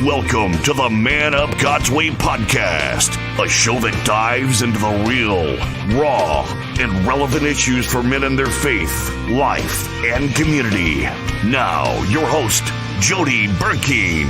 Welcome to the Man Up God's Way podcast, a show that dives into the real, raw, and relevant issues for men in their faith, life, and community. Now, your host, Jody Burkeen.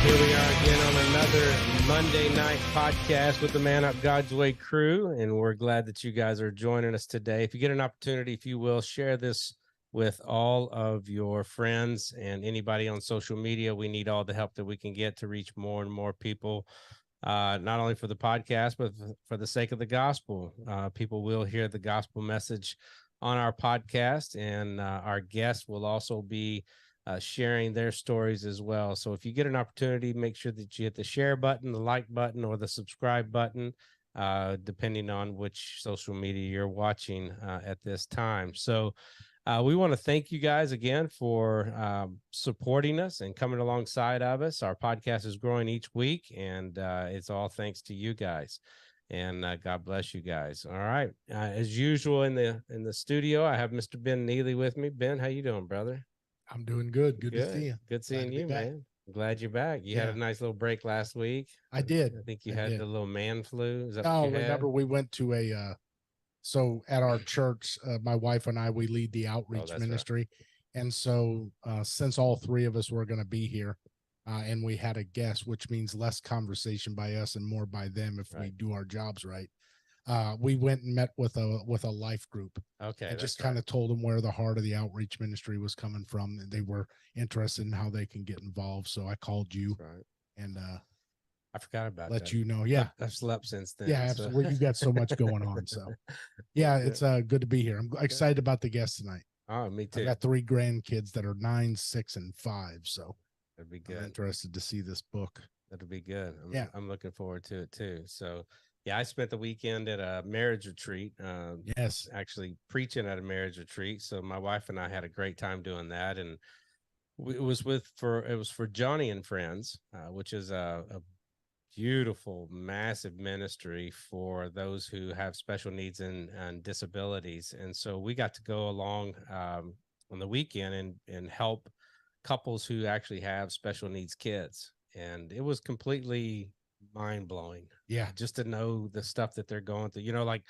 Here we are again on another Monday night podcast with the Man Up God's Way crew, and we're glad that you guys are joining us today. If you get an opportunity, if you will, share this with all of your friends and anybody on social media. We need all the help that we can get to reach more and more people, not only for the podcast, but for the sake of the gospel. People will hear the gospel message on our podcast, and our guests will also be sharing their stories as well. So if you get an opportunity, make sure that you hit the share button, the like button, or the subscribe button, depending on which social media you're watching at this time. So we want to thank you guys again for supporting us and coming alongside of us. Our podcast is growing each week, and it's all thanks to you guys. And God bless you guys. All right. As usual in the studio, I have Mr. Ben Neely with me. Ben, how you doing, brother? I'm doing good. Good to see you. Good seeing you, man. I'm glad you're back. You had a nice little break last week. I did. I think you had the little man flu. Is that Oh, what you remember had? we went to so at our church, my wife and I, we lead the outreach ministry. Right. And so since all three of us were going to be here and we had a guest, which means less conversation by us and more by them if we do our jobs right. We went and met with a life group. Okay. And just kind of told them where the heart of the outreach ministry was coming from. And they were interested in how they can get involved. So I called you and I forgot about let that. you know. Yeah. I've slept since then. Yeah, absolutely. So. You got so much going on. So yeah, it's good to be here. I'm excited about the guest tonight. Oh, me too. I got 3 grandkids that are 9, 6, and 5. So that'd be good. I'm interested to see this book. That'll be good. I'm looking forward to it too. So yeah, I spent the weekend at a marriage retreat. Yes, actually preaching at a marriage retreat. So my wife and I had a great time doing that, and it was for Johnny and Friends, which is a beautiful, massive ministry for those who have special needs and disabilities. And so we got to go along on the weekend and help couples who actually have special needs kids, and it was completely mind-blowing. Yeah, just to know the stuff that they're going through. Like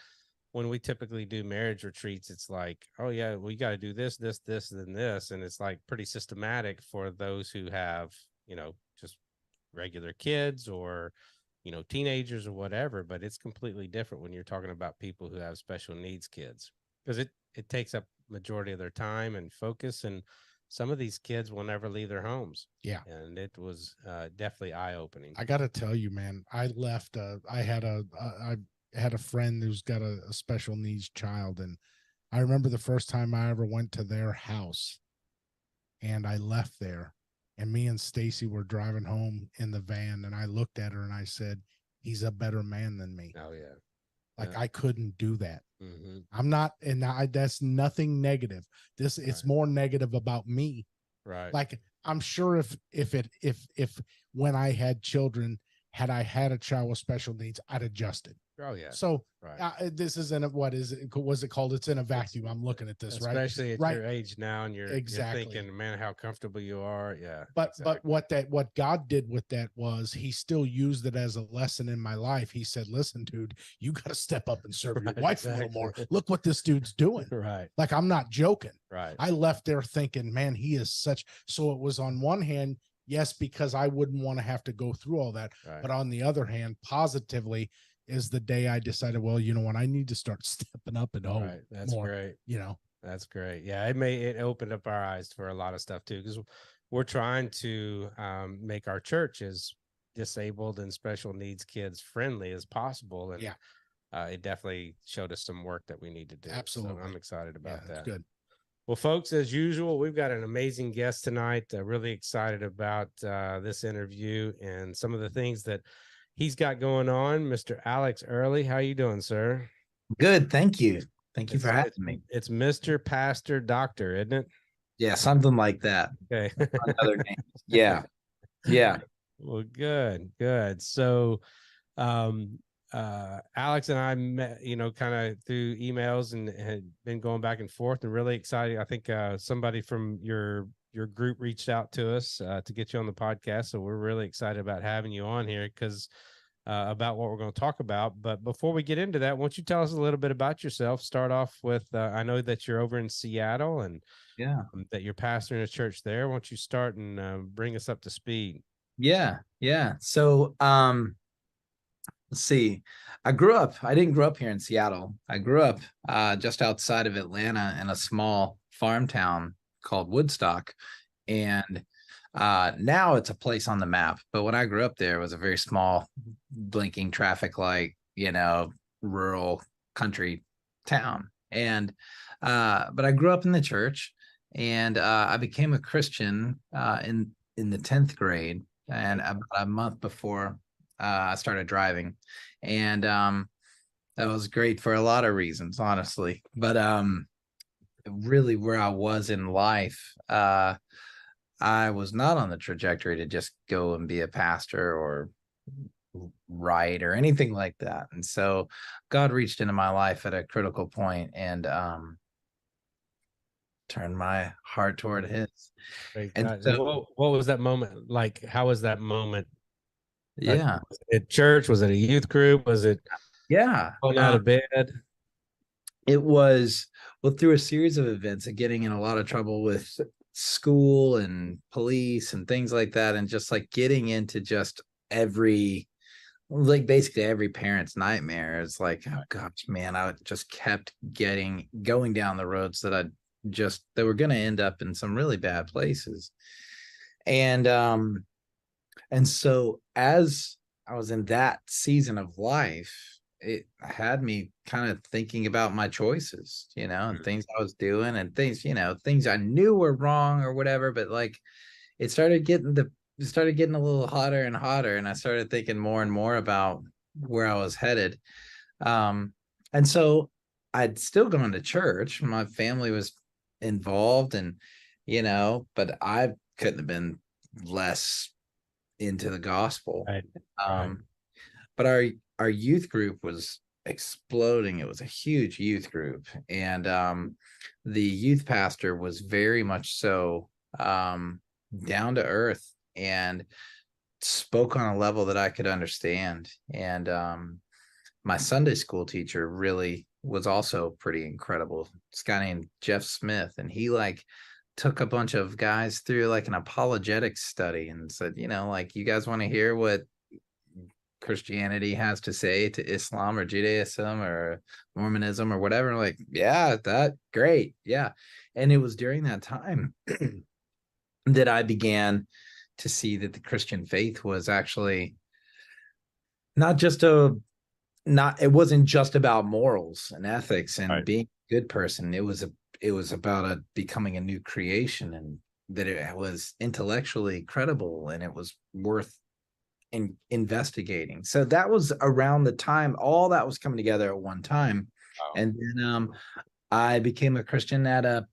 when we typically do marriage retreats, it's like, oh yeah, we got to do this, and this, and it's like pretty systematic for those who have just regular kids or teenagers or whatever. But it's completely different when you're talking about people who have special needs kids, because it takes up majority of their time and focus, and some of these kids will never leave their homes. Yeah. And it was definitely eye-opening. I got to tell you, man, I left, I had a friend who's got a special needs child. And I remember the first time I ever went to their house and I left there, and me and Stacy were driving home in the van, and I looked at her and I said, he's a better man than me. Oh yeah. Like I couldn't do that. Mm-hmm. I'm not, and that's nothing negative. It's more negative about me. Right. Like I'm sure if when I had children, had I had a child with special needs, I'd adjusted. Oh yeah. So this isn't was it called? It's in a vacuum. I'm looking at this, especially right? at your age now, and you're thinking, man, how comfortable you are. Yeah. But what God did with that was He still used it as a lesson in my life. He said, "Listen, dude, you got to step up and serve your wife a little more. Look what this dude's doing." Right. Like I'm not joking. Right. I left there thinking, man, he is such. So it was on one hand, yes, because I wouldn't want to have to go through all that. Right. But on the other hand, positively, is the day I decided, well, you know what, I need to start stepping up at home. Right. That's more, great. That's great. Yeah, it opened up our eyes for a lot of stuff too, because we're trying to make our church as disabled and special needs kids friendly as possible. And it definitely showed us some work that we need to do. Absolutely. So I'm excited about that. Good. Well, folks, as usual, we've got an amazing guest tonight. Really excited about this interview and some of the things that he's got going on. Mr. Alex Early, how you doing, sir? Good, thank you. Thank you for having me. It's Mr. Pastor Doctor, isn't it? Yeah, something like that. Okay. Another name. Yeah. Well, good. So Alex and I met, kind of through emails and had been going back and forth, and really excited. I think somebody from your group reached out to us to get you on the podcast. So we're really excited about having you on here because about what we're going to talk about. But before we get into that, why don't you tell us a little bit about yourself? Start off with, I know that you're over in Seattle and that you're pastoring a church there. Why don't you start and bring us up to speed? Yeah. So, let's see. I didn't grow up here in Seattle. I grew up just outside of Atlanta in a small farm town called Woodstock. And now it's a place on the map. But when I grew up there, it was a very small, blinking traffic light, rural country town. And but I grew up in the church, and I became a Christian in the 10th grade, and about a month before I started driving. And that was great for a lot of reasons, honestly. But really where I was in life, I was not on the trajectory to just go and be a pastor or write or anything like that. And so God reached into my life at a critical point and turned my heart toward his. And so, what was that moment like? How was that moment? Yeah. Was it at church? Was it a youth group? Was it going out of bed? It was, well, through a series of events and getting in a lot of trouble with school and police and things like that, and just like getting into just basically every parent's nightmare. It's like, oh gosh, man, I just kept going down the roads that they were going to end up in some really bad places. And so as I was in that season of life, it had me kind of thinking about my choices, and things I was doing and things I knew were wrong or whatever. But like, it started getting a little hotter and hotter. And I started thinking more and more about where I was headed. And so I'd still gone to church. My family was involved and, but I couldn't have been less into the gospel. Right. But our youth group was exploding. It was a huge youth group. And the youth pastor was very much so down to earth and spoke on a level that I could understand. And my Sunday school teacher really was also pretty incredible. This guy named Jeff Smith, and he took a bunch of guys through an apologetics study and said, you guys want to hear what Christianity has to say to Islam or Judaism or Mormonism or whatever? Yeah, great. Yeah. And it was during that time that I began to see that the Christian faith was actually it wasn't just about morals and ethics and being a good person. It was about becoming a new creation, and that it was intellectually credible and it was worth investigating. So that was around the time all that was coming together at one time. Wow. And then I became a Christian at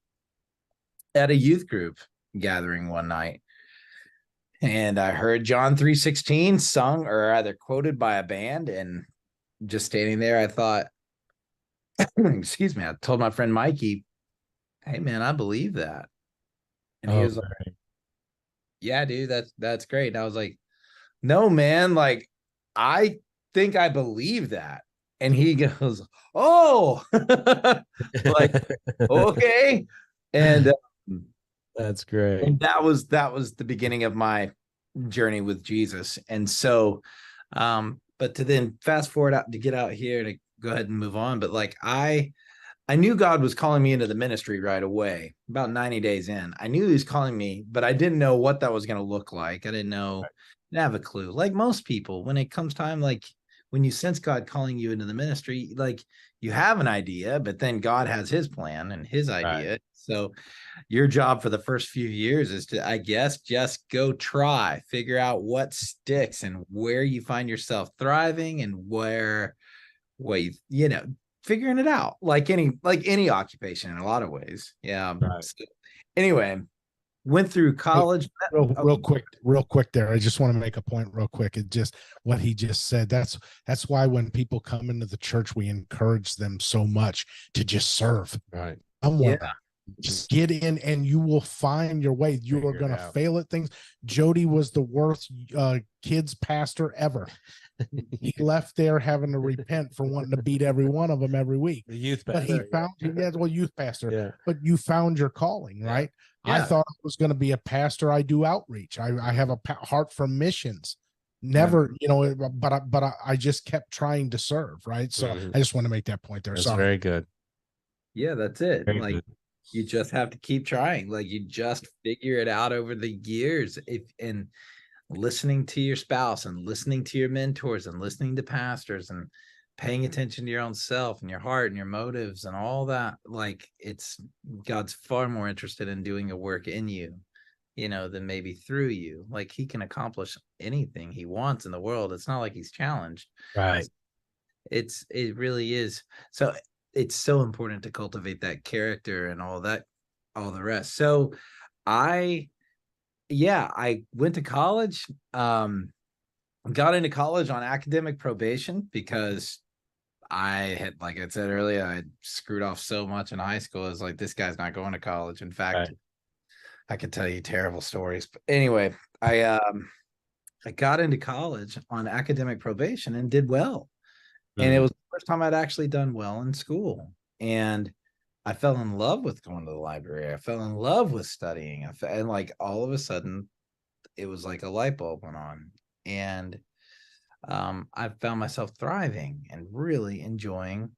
a youth group gathering one night, and I heard John 3:16 sung or either quoted by a band, and just standing there, I thought, excuse me, I told my friend Mikey, hey man, I believe that. And he was like, yeah, dude, that's great. And I was like, no, man, I think I believe that. And he goes, oh, okay. And that's great. And that was the beginning of my journey with Jesus. And so, but to then fast forward out to get out here to go ahead and move on. But I knew God was calling me into the ministry right away, about 90 days in. I knew he was calling me, but I didn't know what that was going to look like. I didn't know, didn't have a clue. Like most people, when it comes time, when you sense God calling you into the ministry, you have an idea, but then God has his plan and his idea. Right. So your job for the first few years is to, I guess, just go figure out what sticks and where you find yourself thriving and where figuring it out, like any occupation in a lot of ways. Yeah. Right. So anyway, went through college. Real quick there. I just want to make a point real quick. It just what he just said. That's why when people come into the church, we encourage them so much to just serve. Right. Someone. Yeah. Just get in and you will find your way. You are going to fail at things. Jody was the worst kids pastor ever. He left there having to repent for wanting to beat every one of them every week. The youth pastor. But he found, youth pastor. Yeah. But you found your calling, right? Yeah. I thought I was going to be a pastor. I do outreach. I have a heart for missions. Never, but I just kept trying to serve, right? So I just want to make that point there. That's very good. Yeah, that's it. Very like good. You just have to keep trying. Like you just figure it out over the years. And listening to your spouse and listening to your mentors and listening to pastors and paying attention to your own self and your heart and your motives and all that. Like God's far more interested in doing a work in you, than maybe through you. Like he can accomplish anything he wants in the world. It's not like he's challenged. Right. It really is. So it's so important to cultivate that character and all the rest. So I went to college, got into college on academic probation because I had, like I said earlier, I had screwed off so much in high school. I was like, this guy's not going to college. In fact, I could tell you terrible stories. But anyway, I got into college on academic probation and did well. And it was the first time I'd actually done well in school. And I fell in love with going to the library. I fell in love with studying. And like all of a sudden, it was like a light bulb went on. And I found myself thriving and really enjoying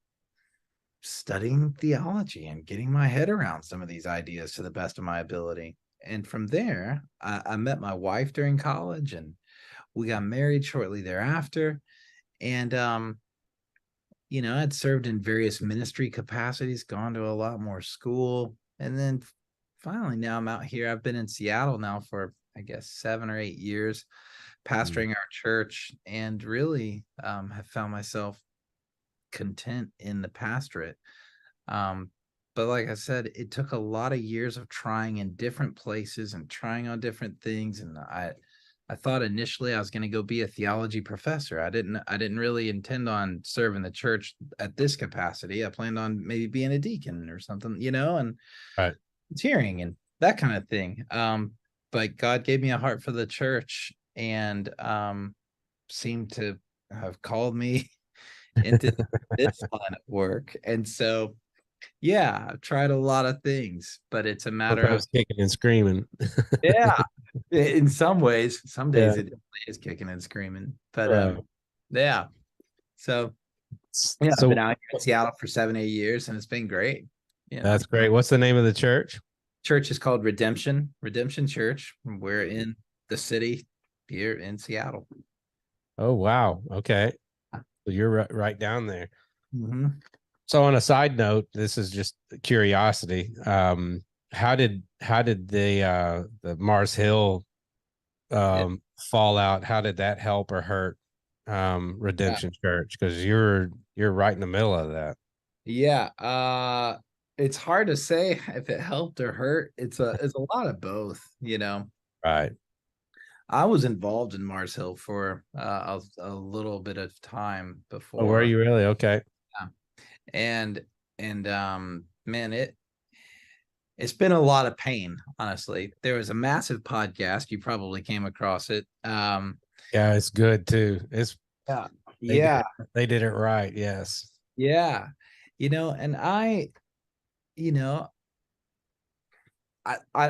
studying theology and getting my head around some of these ideas to the best of my ability. And from there, I met my wife during college and we got married shortly thereafter. And, I'd served in various ministry capacities, gone to a lot more school. And then finally, now I'm out here. I've been in Seattle now for, I guess, 7 or 8 years, pastoring our church, and really have found myself content in the pastorate. But like I said, it took a lot of years of trying in different places and trying on different things. And I thought initially I was going to go be a theology professor. I didn't really intend on serving the church at this capacity. I planned on maybe being a deacon or something, and volunteering and that kind of thing. But God gave me a heart for the church and seemed to have called me into this line of work. And so, I've tried a lot of things, but it's a matter of kicking and screaming. Yeah. In some ways, some days it is kicking and screaming, but So I've been out here in Seattle for 7-8 years, and it's been great. That's great. What's the name of the church? Church is called Redemption Church. We're in the city here in Seattle. Oh wow! Okay, so you're right down there. Mm-hmm. So on a side note, this is just curiosity. How did the Mars Hill fallout? How did that help or hurt Redemption Church? Because you're right in the middle of that. Yeah, it's hard to say if it helped or hurt. It's a lot of both, Right. I was involved in Mars Hill for a little bit of time before. Oh, were you really? Okay. Yeah. And man, it's been a lot of pain, honestly. There was a massive podcast. You probably came across it. Yeah, it's good too. They did it right. Yes. Yeah. And I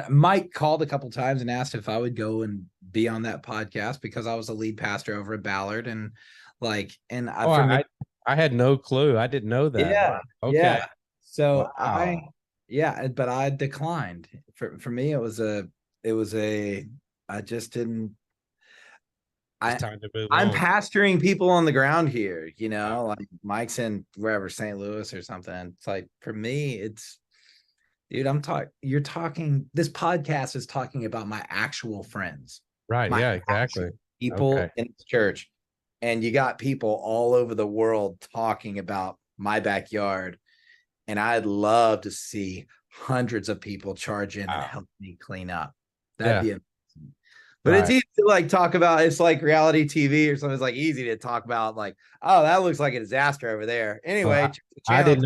Mike called a couple times and asked if I would go and be on that podcast because I was the lead pastor over at Ballard. And I had no clue. I didn't know that. Yeah. Okay. Yeah. So wow. But I declined. For me, I just didn't. Time to move I'm on. pastoring people on the ground here, like Mike's in wherever, St. Louis or something. It's like, for me, dude, you're talking, this podcast is talking about my actual friends. Right. Yeah, exactly. People in the church. And you got people all over the world talking about my backyard. And I'd love to see hundreds of people charge in and help me clean up. That'd be amazing. But it's easy to like talk about. It's like reality TV or something. It's like easy to talk about like, oh, that looks like a disaster over there. Anyway, I did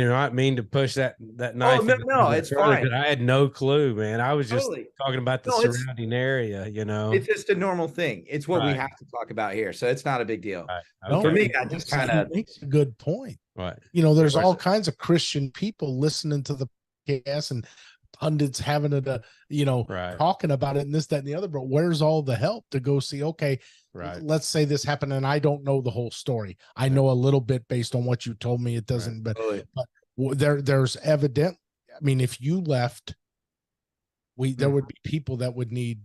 not mean to push that knife. Oh no, it's fine. I had no clue, man. I was just talking about the surrounding area. It's just a normal thing. It's what we have to talk about here, so it's not a big deal. Okay. For me, I just kind of makes a good point. Right. There's all kinds of Christian people listening to the podcast and pundits having it, talking about it and this, that, and the other. But where's all the help to go see? Okay, let's say this happened, and I don't know the whole story. I know a little bit based on what you told me. It doesn't, but there's evident. I mean, if you left, there would be people that would need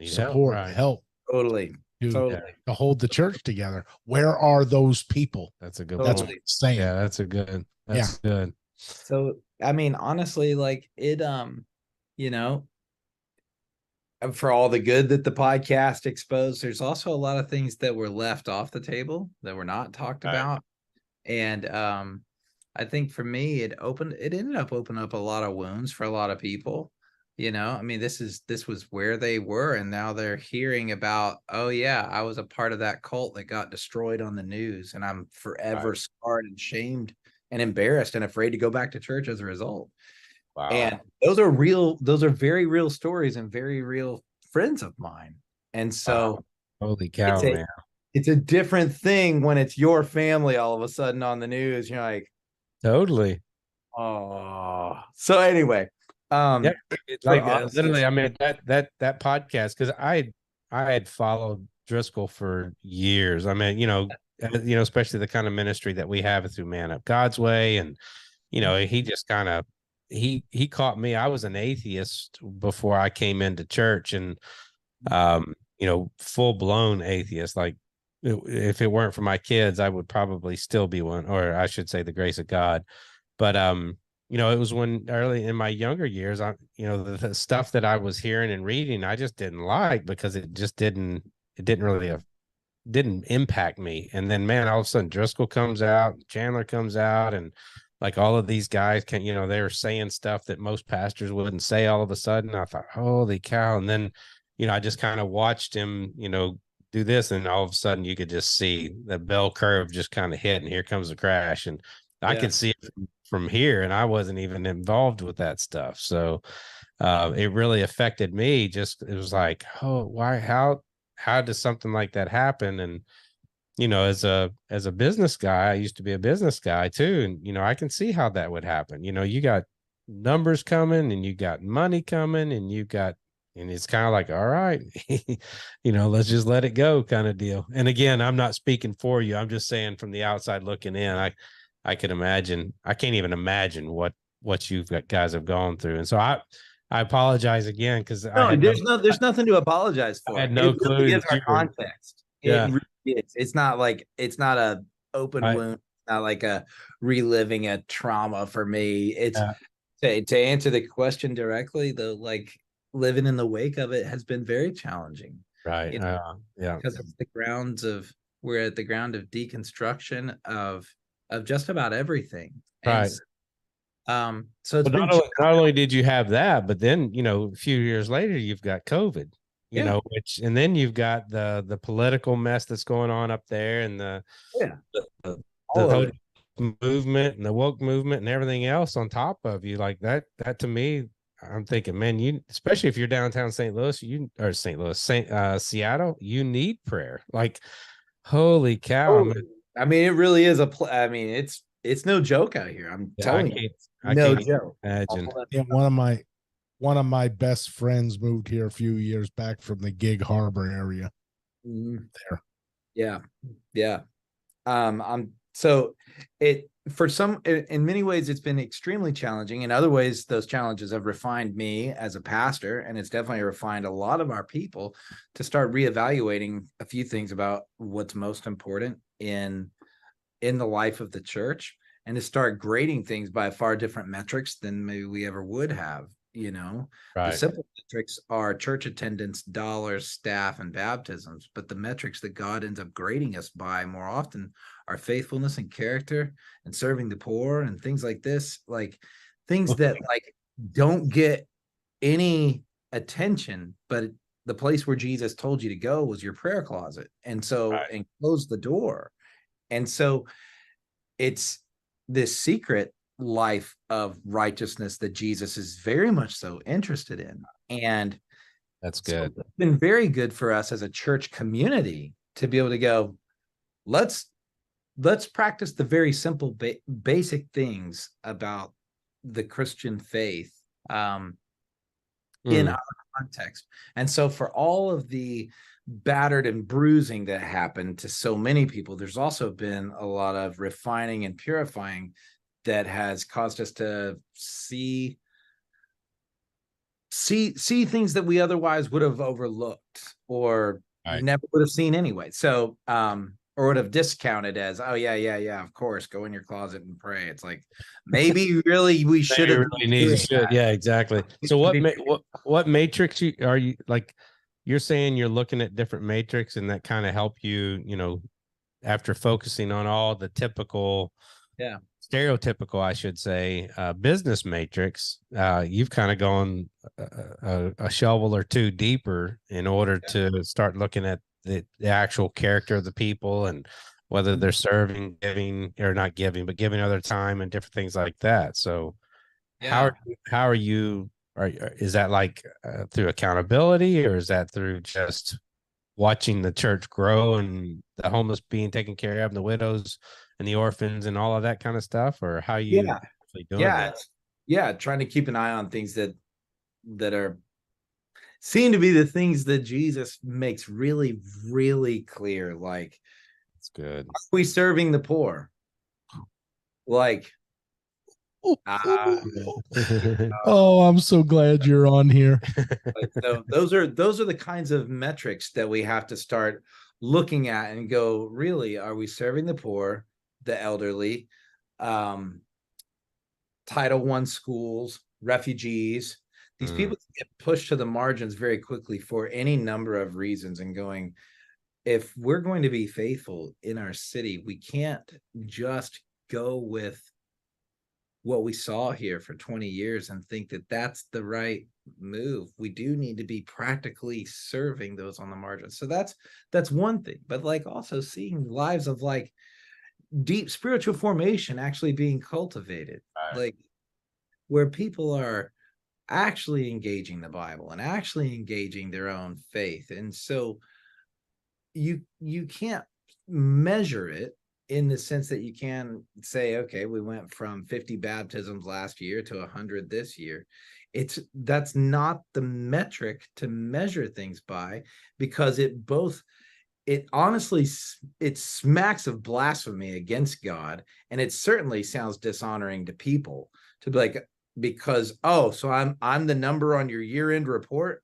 support, help, totally to hold the church together. Where are those people? That's a good. That's what I'm saying. Yeah, that's good. So, I mean, honestly, like it, for all the good that the podcast exposed, there's also a lot of things that were left off the table that were not talked about. And I think for me, it ended up opening up a lot of wounds for a lot of people. I mean, this was where they were, and now they're hearing about, oh yeah, I was a part of that cult that got destroyed on the news, and I'm forever scarred and shamed and embarrassed and afraid to go back to church as a result. Wow. And those are very real stories and very real friends of mine. And so holy cow, man. It's a different thing when it's your family all of a sudden on the news. You're like, totally. Oh, so anyway, literally, I mean, that podcast, because I had followed Driscoll for years. I mean, especially the kind of ministry that we have through Man Up God's Way. And, he just kind of, he caught me. I was an atheist before I came into church, and, full blown atheist. Like, if it weren't for my kids, I would probably still be one, or I should say the grace of God. But, it was when early in my younger years, the stuff that I was hearing and reading, I just didn't like, because it didn't impact me. And then, man, all of a sudden Driscoll comes out, Chandler comes out, and like all of these guys they were saying stuff that most pastors wouldn't say all of a sudden. I thought, holy cow. And then, I just kind of watched him, do this, and all of a sudden you could just see the bell curve just kind of hit, and here comes the crash. And I could see it from here, and I wasn't even involved with that stuff. So it really affected me. It was like, oh, why, how does something like that happen? And, as a business guy, I used to be a business guy too. And, I can see how that would happen. You got numbers coming, and you got money coming, and and it's kind of like, all right, let's just let it go kind of deal. And again, I'm not speaking for you. I'm just saying from the outside looking in, I can imagine. I can't even imagine what you guys have gone through. And so I apologize again, because there's nothing to apologize for. I had no clue. Really gives our context. Yeah. It really is. It's not a open wound. It's not like a reliving a trauma for me. It's to answer the question directly, though, like living in the wake of it has been very challenging. Right. Because we're at the ground of deconstruction of just about everything. Right. And, so it's not only did you have that, but then, a few years later, you've got COVID, and then you've got the political mess that's going on up there, and the whole movement and the woke movement and everything else on top of you. Like that to me, I'm thinking, man, especially if you're downtown Seattle, you need prayer. Like, holy cow. I mean, it really is it's no joke out here. I'm telling you, no joke. Imagine. Yeah, one of my best friends moved here a few years back from the Gig Harbor area. There. Yeah. So in many ways, it's been extremely challenging. In other ways, those challenges have refined me as a pastor, and it's definitely refined a lot of our people to start reevaluating a few things about what's most important in the life of the church, and to start grading things by far different metrics than maybe we ever would have. The simple metrics are church attendance, dollars, staff, and baptisms. But the metrics that God ends up grading us by more often are faithfulness and character and serving the poor and things like this, like things that don't get any attention, but the place where Jesus told you to go was your prayer closet. And so, and close the door. And so it's this secret life of righteousness that Jesus is very much so interested in. And that's good. So it's been very good for us as a church community to be able to go, let's practice the very simple basic things about the Christian faith in our context. And so for all of the battered and bruising that happened to so many people, there's also been a lot of refining and purifying that has caused us to see things that we otherwise would have overlooked or never would have seen anyway. So or would have discounted as, oh yeah, of course, go in your closet and pray. It's like, maybe really we should have really need to. Yeah, exactly. So what matrix are you like? You're saying you're looking at different matrix, and that kind of help you, after focusing on all the typical, stereotypical, I should say, business matrix. You've kind of gone a shovel or two deeper in order to start looking at the actual character of the people and whether they're serving, giving, or not giving, but giving other time and different things like that. So how are you, is that like through accountability, or is that through just watching the church grow and the homeless being taken care of and the widows and the orphans and all of that kind of stuff? Or how you actually doing that? Trying to keep an eye on things that are seem to be the things that Jesus makes really, really clear. Like, it's good. Are we serving the poor? Like, oh, I'm so glad you're on here. So those are the kinds of metrics that we have to start looking at and go, really, are we serving the poor, the elderly, Title I schools, refugees? These people get pushed to the margins very quickly for any number of reasons, and going, if we're going to be faithful in our city, we can't just go with what we saw here for 20 years and think that that's the right move. We do need to be practically serving those on the margins. So that's one thing, but like also seeing lives of like deep spiritual formation actually being cultivated, like where people are actually engaging the Bible and actually engaging their own faith. And so you can't measure it in the sense that you can say, okay, we went from 50 baptisms last year to 100 this year. That's not the metric to measure things by, because it honestly, it smacks of blasphemy against God, and it certainly sounds dishonoring to people to be like, because, so I'm the number on your year-end report.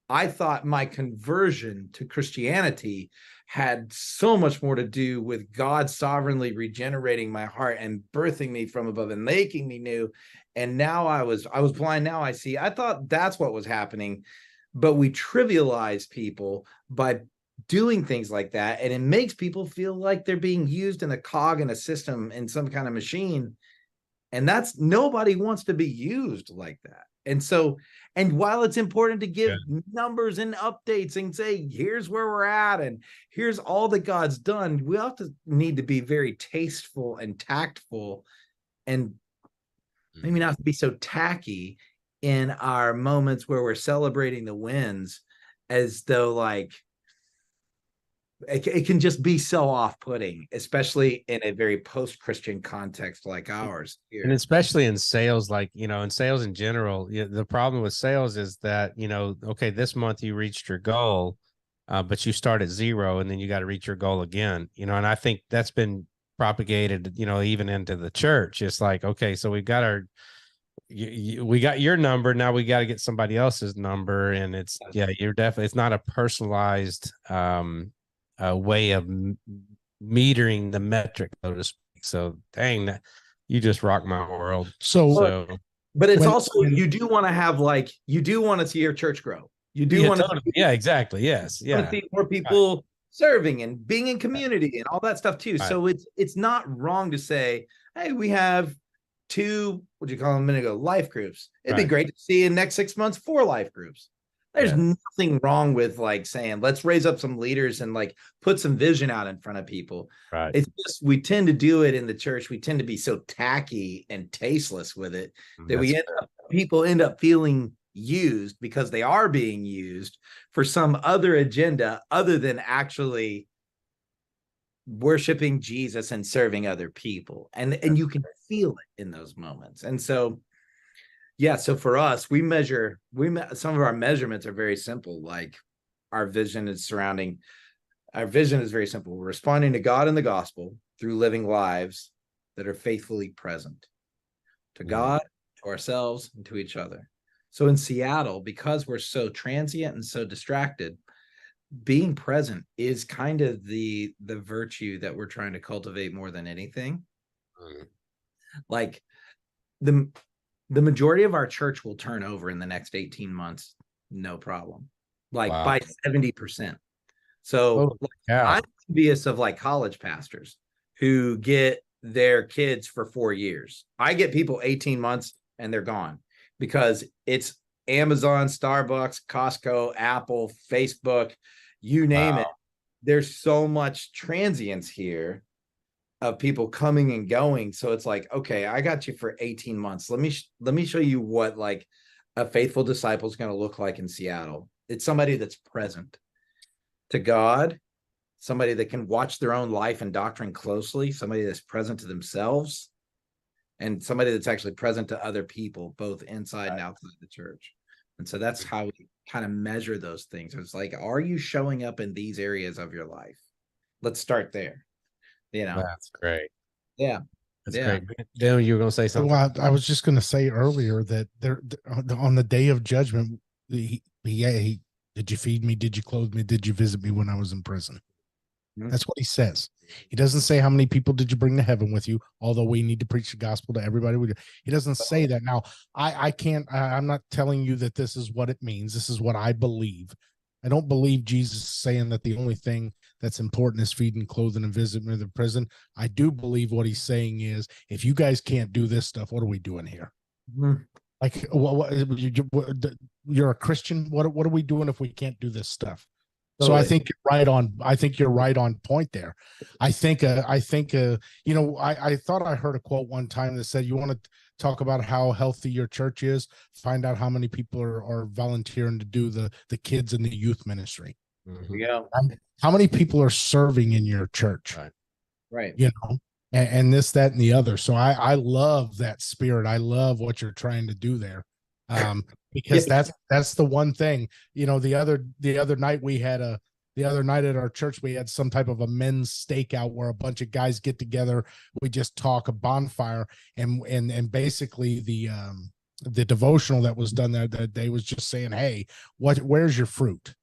I thought my conversion to Christianity had so much more to do with God sovereignly regenerating my heart and birthing me from above and making me new. And now I was blind. Now I see. I thought that's what was happening, but we trivialize people by doing things like that. And it makes people feel like they're being used in a cog in a system, in some kind of machine. And nobody wants to be used like that. And so, and while it's important to give numbers and updates and say, here's where we're at and here's all that God's done, we also need to be very tasteful and tactful, and maybe not be so tacky in our moments where we're celebrating the wins, as though like it can just be so off-putting, especially in a very post-Christian context like ours here. And especially in sales, like, in sales in general, the problem with sales is that, okay, this month you reached your goal, but you start at zero and then you got to reach your goal again, and I think that's been propagated, even into the church. It's like, okay, so we got we got your number. Now we got to get somebody else's number. And it's, it's not a personalized, a way of metering the metric, so to speak. So dang, that you just rock my world. So but it's also, you do want to have you do want to see your church grow. You do want to exactly. Yes. Want to see more people serving and being in community and all that stuff too. Right. So it's not wrong to say, hey, we have 2, what do you call them a minute ago, life groups. It'd be great to see in the next 6 months 4 life groups. There's Yeah. nothing wrong with like saying, let's raise up some leaders and like put some vision out in front of people. Right. It's just we tend to do it in the church. We tend to be so tacky and tasteless with it that people end up feeling used because they are being used for some other agenda other than actually worshiping Jesus and serving other people. And you can feel it in those moments. And so yeah, so for us, some of our measurements are very simple. Like our vision is very simple. We're responding to God in the gospel through living lives that are faithfully present to God, to ourselves, and to each other. So in Seattle, because we're so transient and so distracted, being present is kind of the virtue that we're trying to cultivate more than anything. Like the majority of our church will turn over in the next 18 months, no problem. Like by 70%. So I'm envious of like college pastors who get their kids for 4 years. I get people 18 months and they're gone because it's Amazon, Starbucks, Costco, Apple, Facebook, you name it. There's so much transience here of people coming and going. So it's like, okay, I got you for 18 months. Let me show you what like a faithful disciple is going to look like in Seattle. It's somebody that's present to God, somebody that can watch their own life and doctrine closely, somebody that's present to themselves, and somebody that's actually present to other people, both inside and outside the church. And so that's how we kind of measure those things. It's like, are you showing up in these areas of your life? Let's start there. That's great. Yeah. That's great. Then you were going to say something. Well, I was just going to say earlier that on the day of judgment, did you feed me? Did you clothe me? Did you visit me when I was in prison? That's what he says. He doesn't say how many people did you bring to heaven with you, although we need to preach the gospel to everybody. He doesn't say that. Now, I'm not telling you that this is what it means. This is what I believe. I don't believe Jesus is saying that the only thing that's important is feeding, clothing, and visiting the prison. I do believe what he's saying is, if you guys can't do this stuff, what are we doing here? Like, you're a Christian. What are we doing if we can't do this stuff? So I think you're right on. I think you're right on point there. I think I thought I heard a quote one time that said, you want to talk about how healthy your church is, find out how many people are volunteering to do the kids in the youth ministry. Yeah. How many people are serving in your church? Right. And this, that, and the other. So I love that spirit. I love what you're trying to do there. Because that's the one thing, the other night at our church, we had some type of a men's stakeout where a bunch of guys get together. We just talk a bonfire, and basically the devotional that was done that day was just saying, hey, where's your fruit?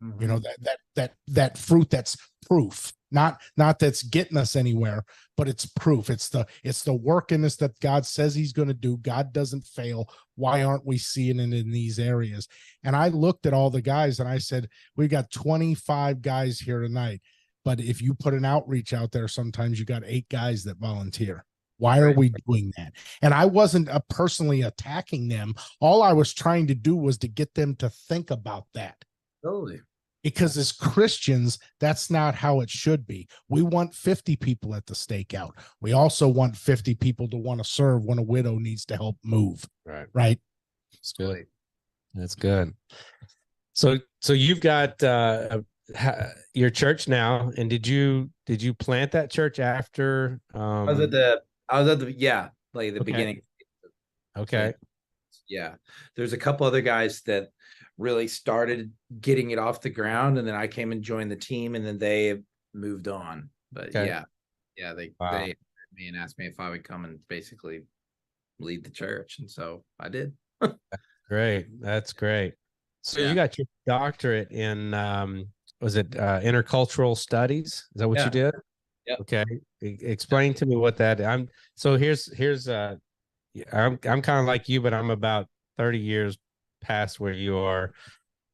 That fruit that's proof, not that's getting us anywhere, but it's proof. It's the work in us that God says he's going to do. God doesn't fail. Why aren't we seeing it in these areas? And I looked at all the guys and I said, we got 25 guys here tonight, but if you put an outreach out there, sometimes you got 8 guys that volunteer. Why are we doing that? And I wasn't personally attacking them. All I was trying to do was to get them to think about that. Totally. Because as Christians, that's not how it should be. We want 50 people at the stakeout. We also want 50 people to want to serve when a widow needs to help move. Right. That's good. That's good. So you've got your church now, and did you plant that church after? I was at the beginning. Okay. Yeah. There's a couple other guys that really started getting it off the ground, and then I came and joined the team, and then they moved on. But they me and asked me if I would come and basically lead the church, and so I did. Great. That's great. So you got your doctorate in was it intercultural studies? Is that what you did? Yeah. Okay. Explain to me what that. I'm kind of like you, but I'm about 30 years past where you are.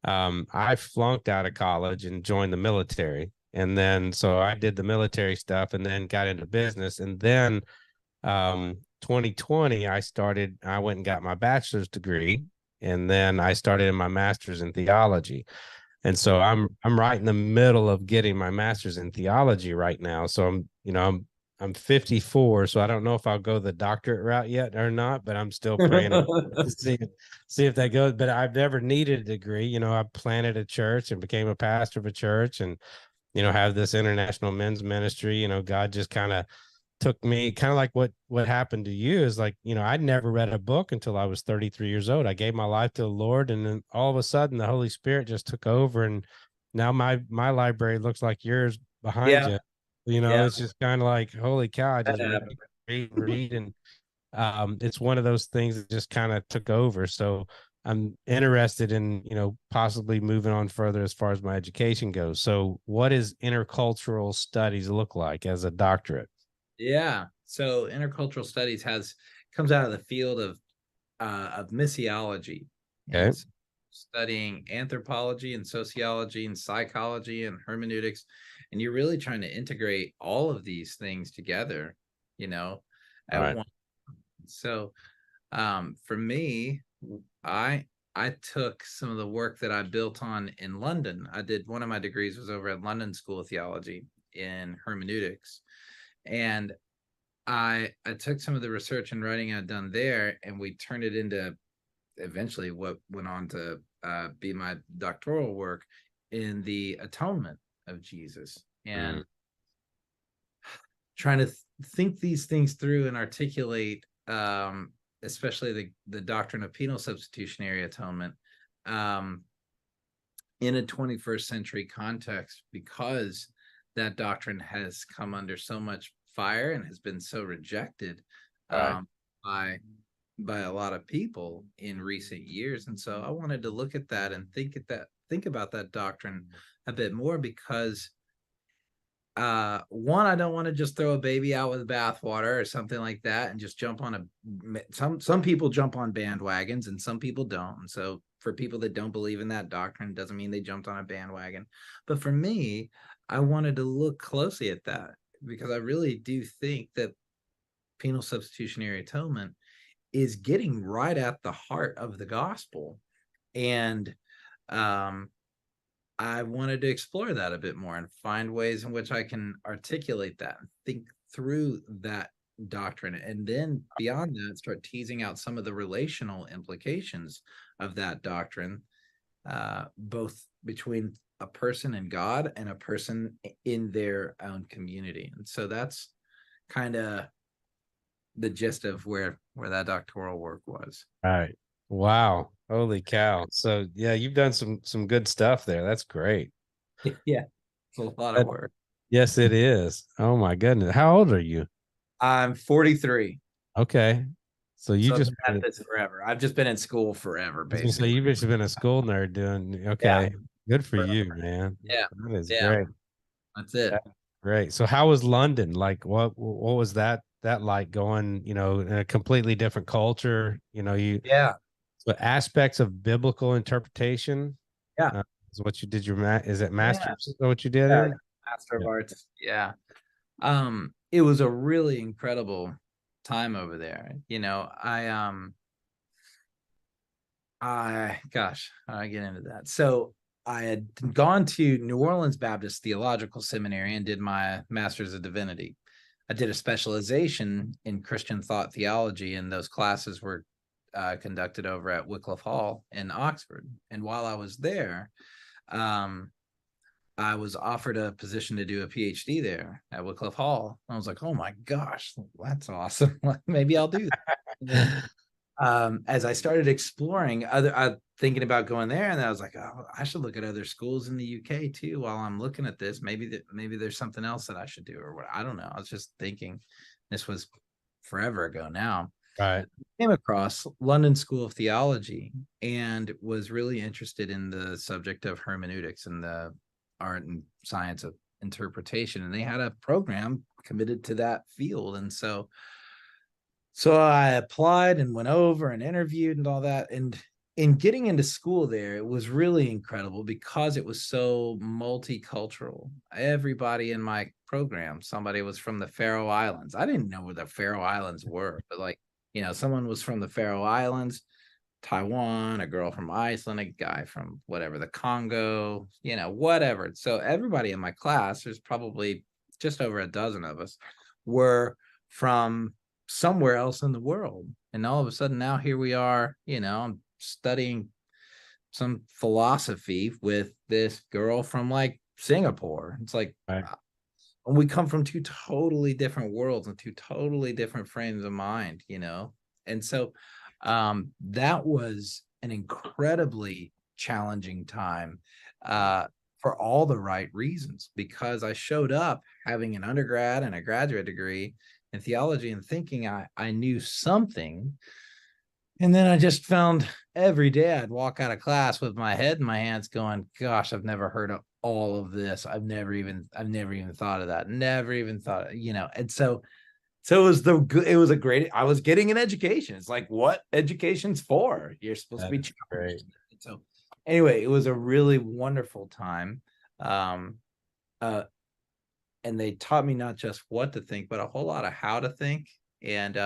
I flunked out of college and joined the military, and then so I did the military stuff and then got into business, and then 2020 I went and got my bachelor's degree, and then I started in my master's in theology. And so I'm right in the middle of getting my master's in theology right now. So I'm 54, so I don't know if I'll go the doctorate route yet or not, but I'm still praying to see if that goes. But I've never needed a degree. I planted a church and became a pastor of a church, and have this international men's ministry. God just kind of took me, kind of like what happened to you is like, I'd never read a book until I was 33 years old. I gave my life to the Lord, and then all of a sudden the Holy Spirit just took over, and now my library looks like yours behind you. It's just kind of like, holy cow, I just read, and it's one of those things that just kind of took over. So I'm interested in, possibly moving on further as far as my education goes. So what does intercultural studies look like as a doctorate? Yeah. So intercultural studies comes out of the field of missiology. Okay. And studying anthropology and sociology and psychology and hermeneutics. And you're really trying to integrate all of these things together, at once. So for me, I took some of the work that I built on in London. One of my degrees was over at London School of Theology in hermeneutics. And I took some of the research and writing I'd done there, and we turned it into eventually what went on to be my doctoral work in the atonement of Jesus, and trying to think these things through and articulate, especially the doctrine of penal substitutionary atonement in a 21st century context, because that doctrine has come under so much fire and has been so rejected by a lot of people in recent years. And so I wanted to look at that and think about that doctrine a bit more, because one, I don't want to just throw a baby out with bathwater or something like that and just jump on some people jump on bandwagons and some people don't. And so for people that don't believe in that doctrine, it doesn't mean they jumped on a bandwagon. But for me, I wanted to look closely at that, because I really do think that penal substitutionary atonement is getting right at the heart of the gospel. And I wanted to explore that a bit more and find ways in which I can articulate that and think through that doctrine. And then beyond that, start teasing out some of the relational implications of that doctrine, both between a person and God and a person in their own community. And so that's kind of the gist of where that doctoral work was. All right. Wow. Holy cow. So yeah, you've done some good stuff there. That's great. Yeah. It's a lot of work. Yes, it is. Oh my goodness. How old are you? I'm 43. Okay. So just been this forever. I've just been in school forever, basically. So you've just been a school nerd doing okay. Yeah. Good for you, man. Yeah. That is great. That's it. That's great. So how was London? Like what was that like going, in a completely different culture? So aspects of biblical interpretation. Yeah. Is what you did is it master's? Yeah. Is that what you did? Yeah, Master of Arts. Yeah. It was a really incredible time over there. I get into that. So I had gone to New Orleans Baptist Theological Seminary and did my Master's of Divinity. I did a specialization in Christian thought theology, and those classes were conducted over at Wycliffe Hall in Oxford. And while I was there, I was offered a position to do a PhD there at Wycliffe Hall. I was like, oh my gosh, that's awesome. Maybe I'll do that. As I started exploring thinking about going there, and I was like, oh, I should look at other schools in the UK too while I'm looking at this. Maybe there's something else that I should do, or what. I don't know. I was just thinking. This was forever ago now. Right. Came across London School of Theology and was really interested in the subject of hermeneutics and the art and science of interpretation. And they had a program committed to that field. And so I applied and went over and interviewed and all that. And in getting into school there, it was really incredible because it was so multicultural. Everybody in my program, somebody was from the Faroe Islands. I didn't know where the Faroe Islands were, but someone was from the Faroe Islands, Taiwan, a girl from Iceland, a guy from whatever, the Congo, whatever. So everybody in my class, there's probably just over a dozen of us, were from somewhere else in the world. And all of a sudden now here we are, I'm studying some philosophy with this girl from like Singapore. It's like, Right. And we come from two totally different worlds and two totally different frames of mind, And so that was an incredibly challenging time for all the right reasons, because I showed up having an undergrad and a graduate degree in theology and thinking I knew something. And then I just found every day I'd walk out of class with my head in my hands going, gosh, I've never heard of all of this. I've never even thought of that. Never even thought, And so it was a great, I was getting an education. It's like, what education's for? You're supposed to be great. So anyway, it was a really wonderful time. And they taught me not just what to think, but a whole lot of how to think. And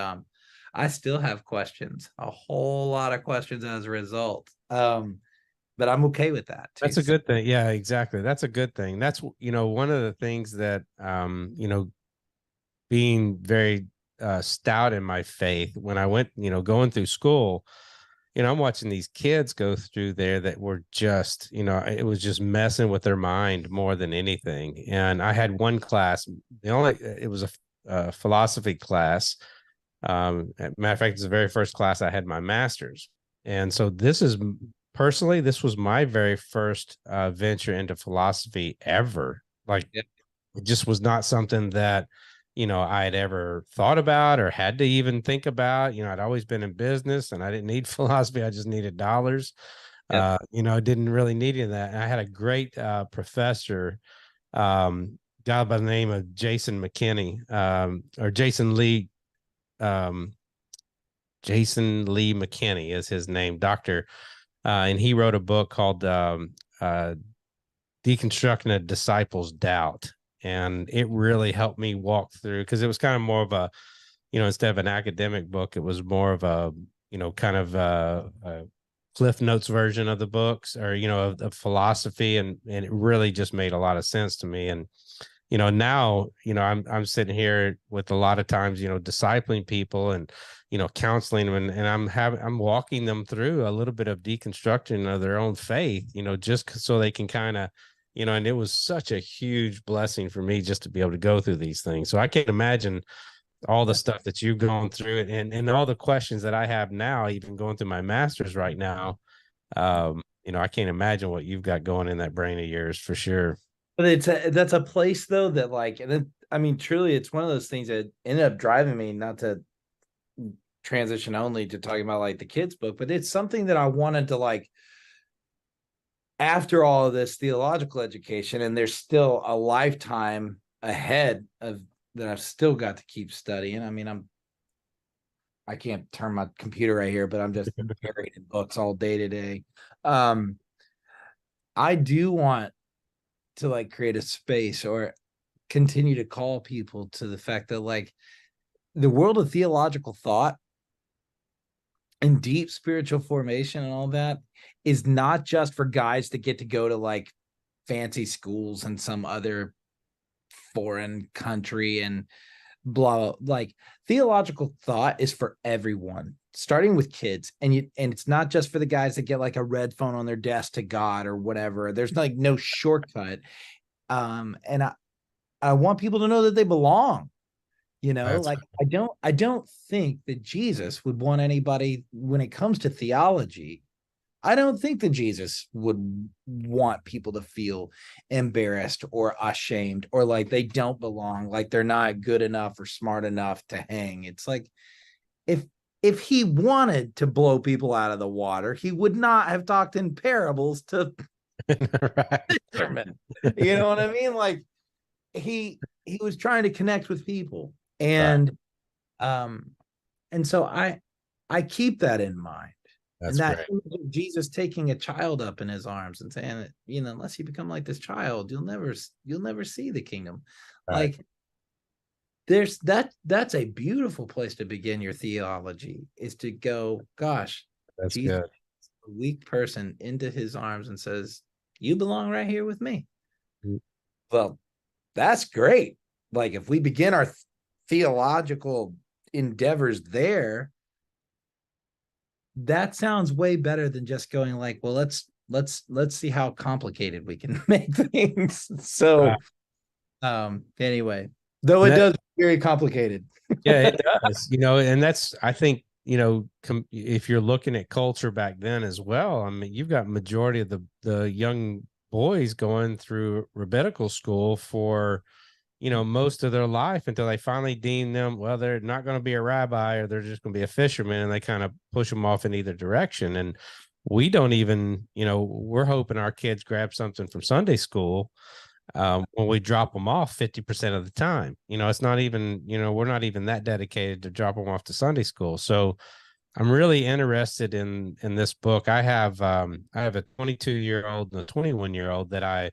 I still have questions, a whole lot of questions as a result. But I'm okay with that too. That's a good thing. Yeah, exactly. That's a good thing. That's, one of the things that, being very stout in my faith, when I went, going through school, I'm watching these kids go through there that were just, it was just messing with their mind more than anything. And I had one class, it was a philosophy class. Matter of fact, it's the very first class I had my master's. And so this was my very first venture into philosophy ever. Like, it just was not something that, I had ever thought about or had to even think about. I'd always been in business and I didn't need philosophy. I just needed dollars. I didn't really need any of that. And I had a great professor, guy by the name of Jason McKinney, or Jason Lee. Jason Lee McKinney is his name, doctor. And he wrote a book called Deconstructing a Disciple's Doubt. And it really helped me walk through, because it was kind of more of a, instead of an academic book, it was more of a, kind of a Cliff Notes version of the books, or, of philosophy. And it really just made a lot of sense to me. And, now, I'm sitting here with a lot of times, discipling people and, counseling them, and I'm walking them through a little bit of deconstruction of their own faith, just so they can kind of, and it was such a huge blessing for me just to be able to go through these things. So I can't imagine all the stuff that you've gone through, and all the questions that I have now, even going through my master's right now. I can't imagine what you've got going in that brain of yours, for sure. But that's a place though that, like, and truly, it's one of those things that ended up driving me not to transition only to talking about like the kids book, but it's something that I wanted to, like, after all of this theological education, and there's still a lifetime ahead of that I've still got to keep studying. I can't turn my computer right here, but I'm just buried in books all day today. I do want to, like, create a space or continue to call people to the fact that, like, the world of theological thought and deep spiritual formation and all that is not just for guys that get to go to, like, fancy schools in some other foreign country and blah. Like, theological thought is for everyone, starting with kids. And it's not just for the guys that get like a red phone on their desk to God or whatever. There's like no shortcut. And I want people to know that they belong. That's like, I don't think that Jesus would want anybody, when it comes to theology, I don't think that Jesus would want people to feel embarrassed or ashamed or like they don't belong, like they're not good enough or smart enough to hang. It's like, if he wanted to blow people out of the water, he would not have talked in parables to fishermen. You know what I mean? Like, he was trying to connect with people. And so I keep that in mind. That's and that great. image of Jesus taking a child up in his arms and saying that, unless you become like this child, you'll never see the kingdom. Right. Like, that's a beautiful place to begin your theology, is to go, gosh, That's Jesus, good. a weak person, into his arms and says, "You belong right here with me." Mm. Well, that's great. Like if we begin our theological endeavors there, that sounds way better than just going like, well, let's see how complicated we can make things. So anyway, though it does very complicated. Yeah, it does. And that's, I think, if you're looking at culture back then as well, I mean, you've got majority of the young boys going through rabbinical school for, most of their life until they finally deem them, well, they're not going to be a rabbi or they're just going to be a fisherman, and they kind of push them off in either direction. And we don't even, we're hoping our kids grab something from Sunday school when we drop them off 50% of the time. It's not even, we're not even that dedicated to drop them off to Sunday school. So I'm really interested in this book. I have a 22-year-old and a 21-year-old that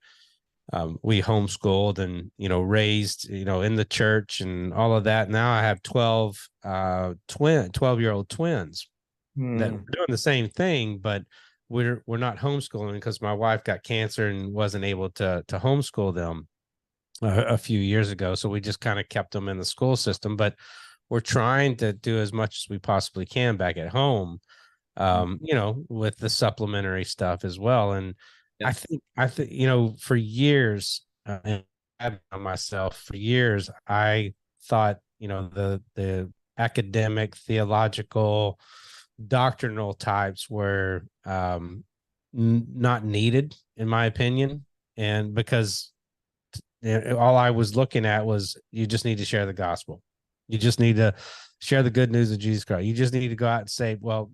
we homeschooled and raised in the church and all of that. Now I have 12-year-old twins that we're doing the same thing, but we're not homeschooling because my wife got cancer and wasn't able to homeschool them a few years ago. So we just kind of kept them in the school system, but we're trying to do as much as we possibly can back at home, with the supplementary stuff as well. And I think, for years, and myself for years, I thought, the academic, theological, doctrinal types were not needed, in my opinion. And because all I was looking at was, you just need to share the gospel. You just need to share the good news of Jesus Christ. You just need to go out and say, well,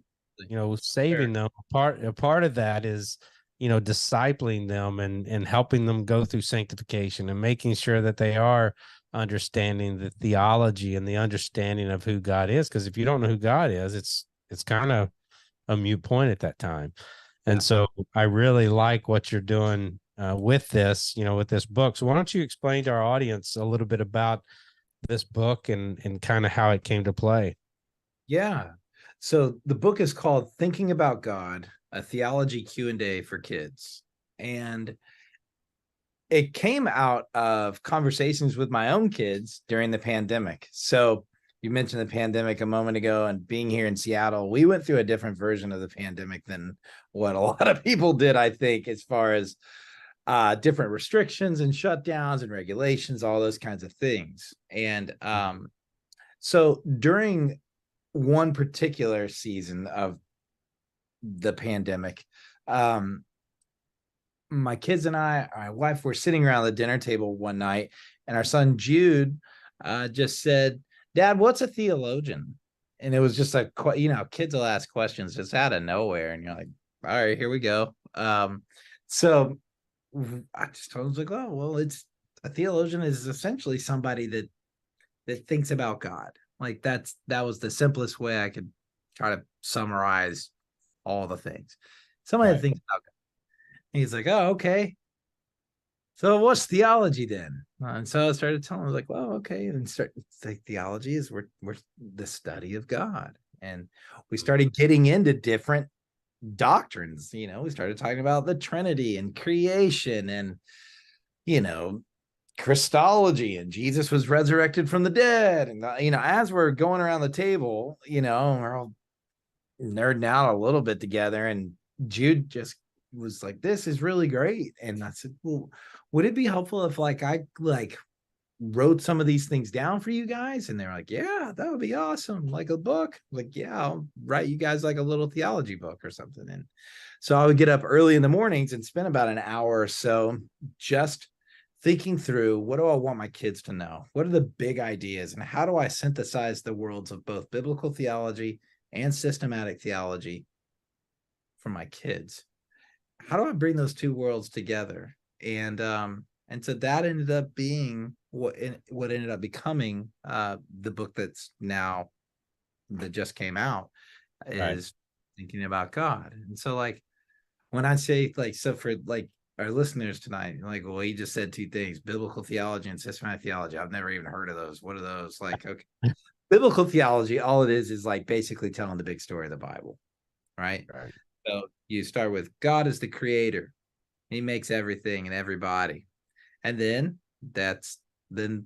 saving them. A part of that is, discipling them and helping them go through sanctification and making sure that they are understanding the theology and the understanding of who God is. Because if you don't know who God is, it's kind of a moot point at that time. And so I really like what you're doing with this, with this book. So why don't you explain to our audience a little bit about this book and kind of how it came to play? Yeah. So the book is called Thinking About God, a Theology Q&A for Kids. And it came out of conversations with my own kids during the pandemic. So you mentioned the pandemic a moment ago, and being here in Seattle, we went through a different version of the pandemic than what a lot of people did, I think, as far as different restrictions and shutdowns and regulations, all those kinds of things. And so during one particular season of the pandemic, my kids and my wife were sitting around the dinner table one night, and our son Jude just said, "Dad, what's a theologian?" And it was just like, kids will ask questions just out of nowhere, and you're like, all right, here we go. So I just told him, like, oh, well, it's a theologian is essentially somebody that thinks about God. Like that was the simplest way I could try to summarize all the things. Somebody that thinks about God. And he's like, oh, okay. So what's theology then? And so I started telling him, like, well, okay. And theology is we're the study of God. And we started getting into different doctrines. We started talking about the Trinity and creation and, Christology, and Jesus was resurrected from the dead. And, as we're going around the table, we're all nerding out a little bit together. And Jude just was like, this is really great. And I said, well, would it be helpful if I wrote some of these things down for you guys? And they're like, yeah, that would be awesome. Like a book. Like, yeah, I'll write you guys like a little theology book or something. And so I would get up early in the mornings and spend about an hour or so just thinking through, what do I want my kids to know? What are the big ideas? And how do I synthesize the worlds of both biblical theology and systematic theology for my kids? How do I bring those two worlds together? And so that ended up being what ended up becoming the book that just came out, is Thinking About God. And so when I say so for our listeners tonight, well, he just said two things: biblical theology and systematic theology. I've never even heard of those. What are those? Okay. Biblical theology, all it is basically telling the big story of the Bible, right? Right. So you start with God is the creator. He makes everything and everybody. And then then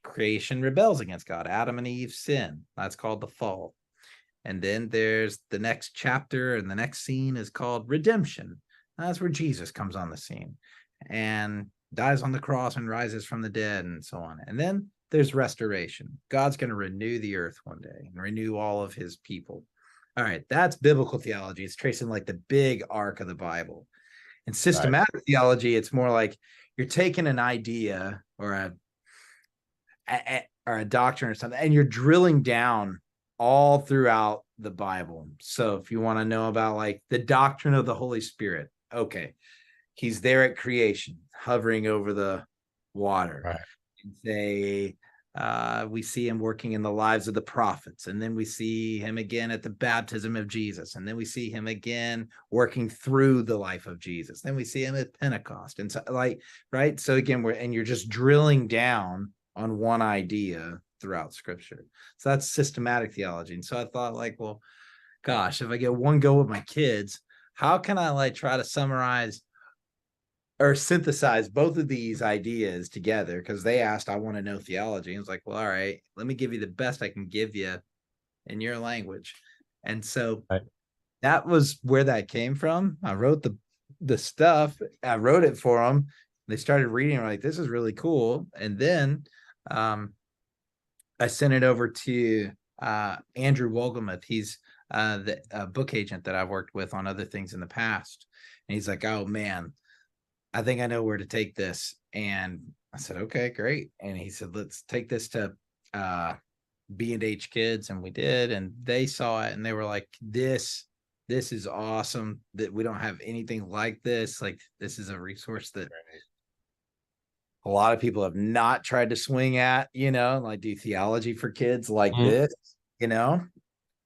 creation rebels against God. Adam and Eve sin. That's called the fall. And then there's the next chapter, and the next scene is called redemption. That's where Jesus comes on the scene and dies on the cross and rises from the dead and so on. And then there's restoration. God's going to renew the earth one day and renew all of his people. All right, that's biblical theology. It's tracing like the big arc of the Bible. In systematic theology, it's more like you're taking an idea or a doctrine or something, and you're drilling down all throughout the Bible. So if you want to know about like the doctrine of the Holy Spirit, okay, he's there at creation, hovering over the water. Right. We see him working in the lives of the prophets, and then we see him again at the baptism of Jesus, and then we see him again working through the life of Jesus. Then we see him at Pentecost, and so right. So again, you're just drilling down on one idea throughout Scripture. So that's systematic theology. And so I thought, like, well, gosh, if I get one go with my kids, how can I like try to summarize or synthesize both of these ideas together? Because they asked, I want to know theology. And it's like, well, all right, let me give you the best I can give you in your language. And so that was where that came from. I wrote the stuff. I wrote it for them. They started reading. Like, this is really cool. And then I sent it over to Andrew Wogelmuth. He's the book agent that I've worked with on other things in the past. And he's like, oh, man, I think I know where to take this. And I said, okay, great. And he said, let's take this to B&H Kids. And we did. And they saw it and they were like, this is awesome, that we don't have anything like this. Like, this is a resource that a lot of people have not tried to swing at, like do theology for kids like this,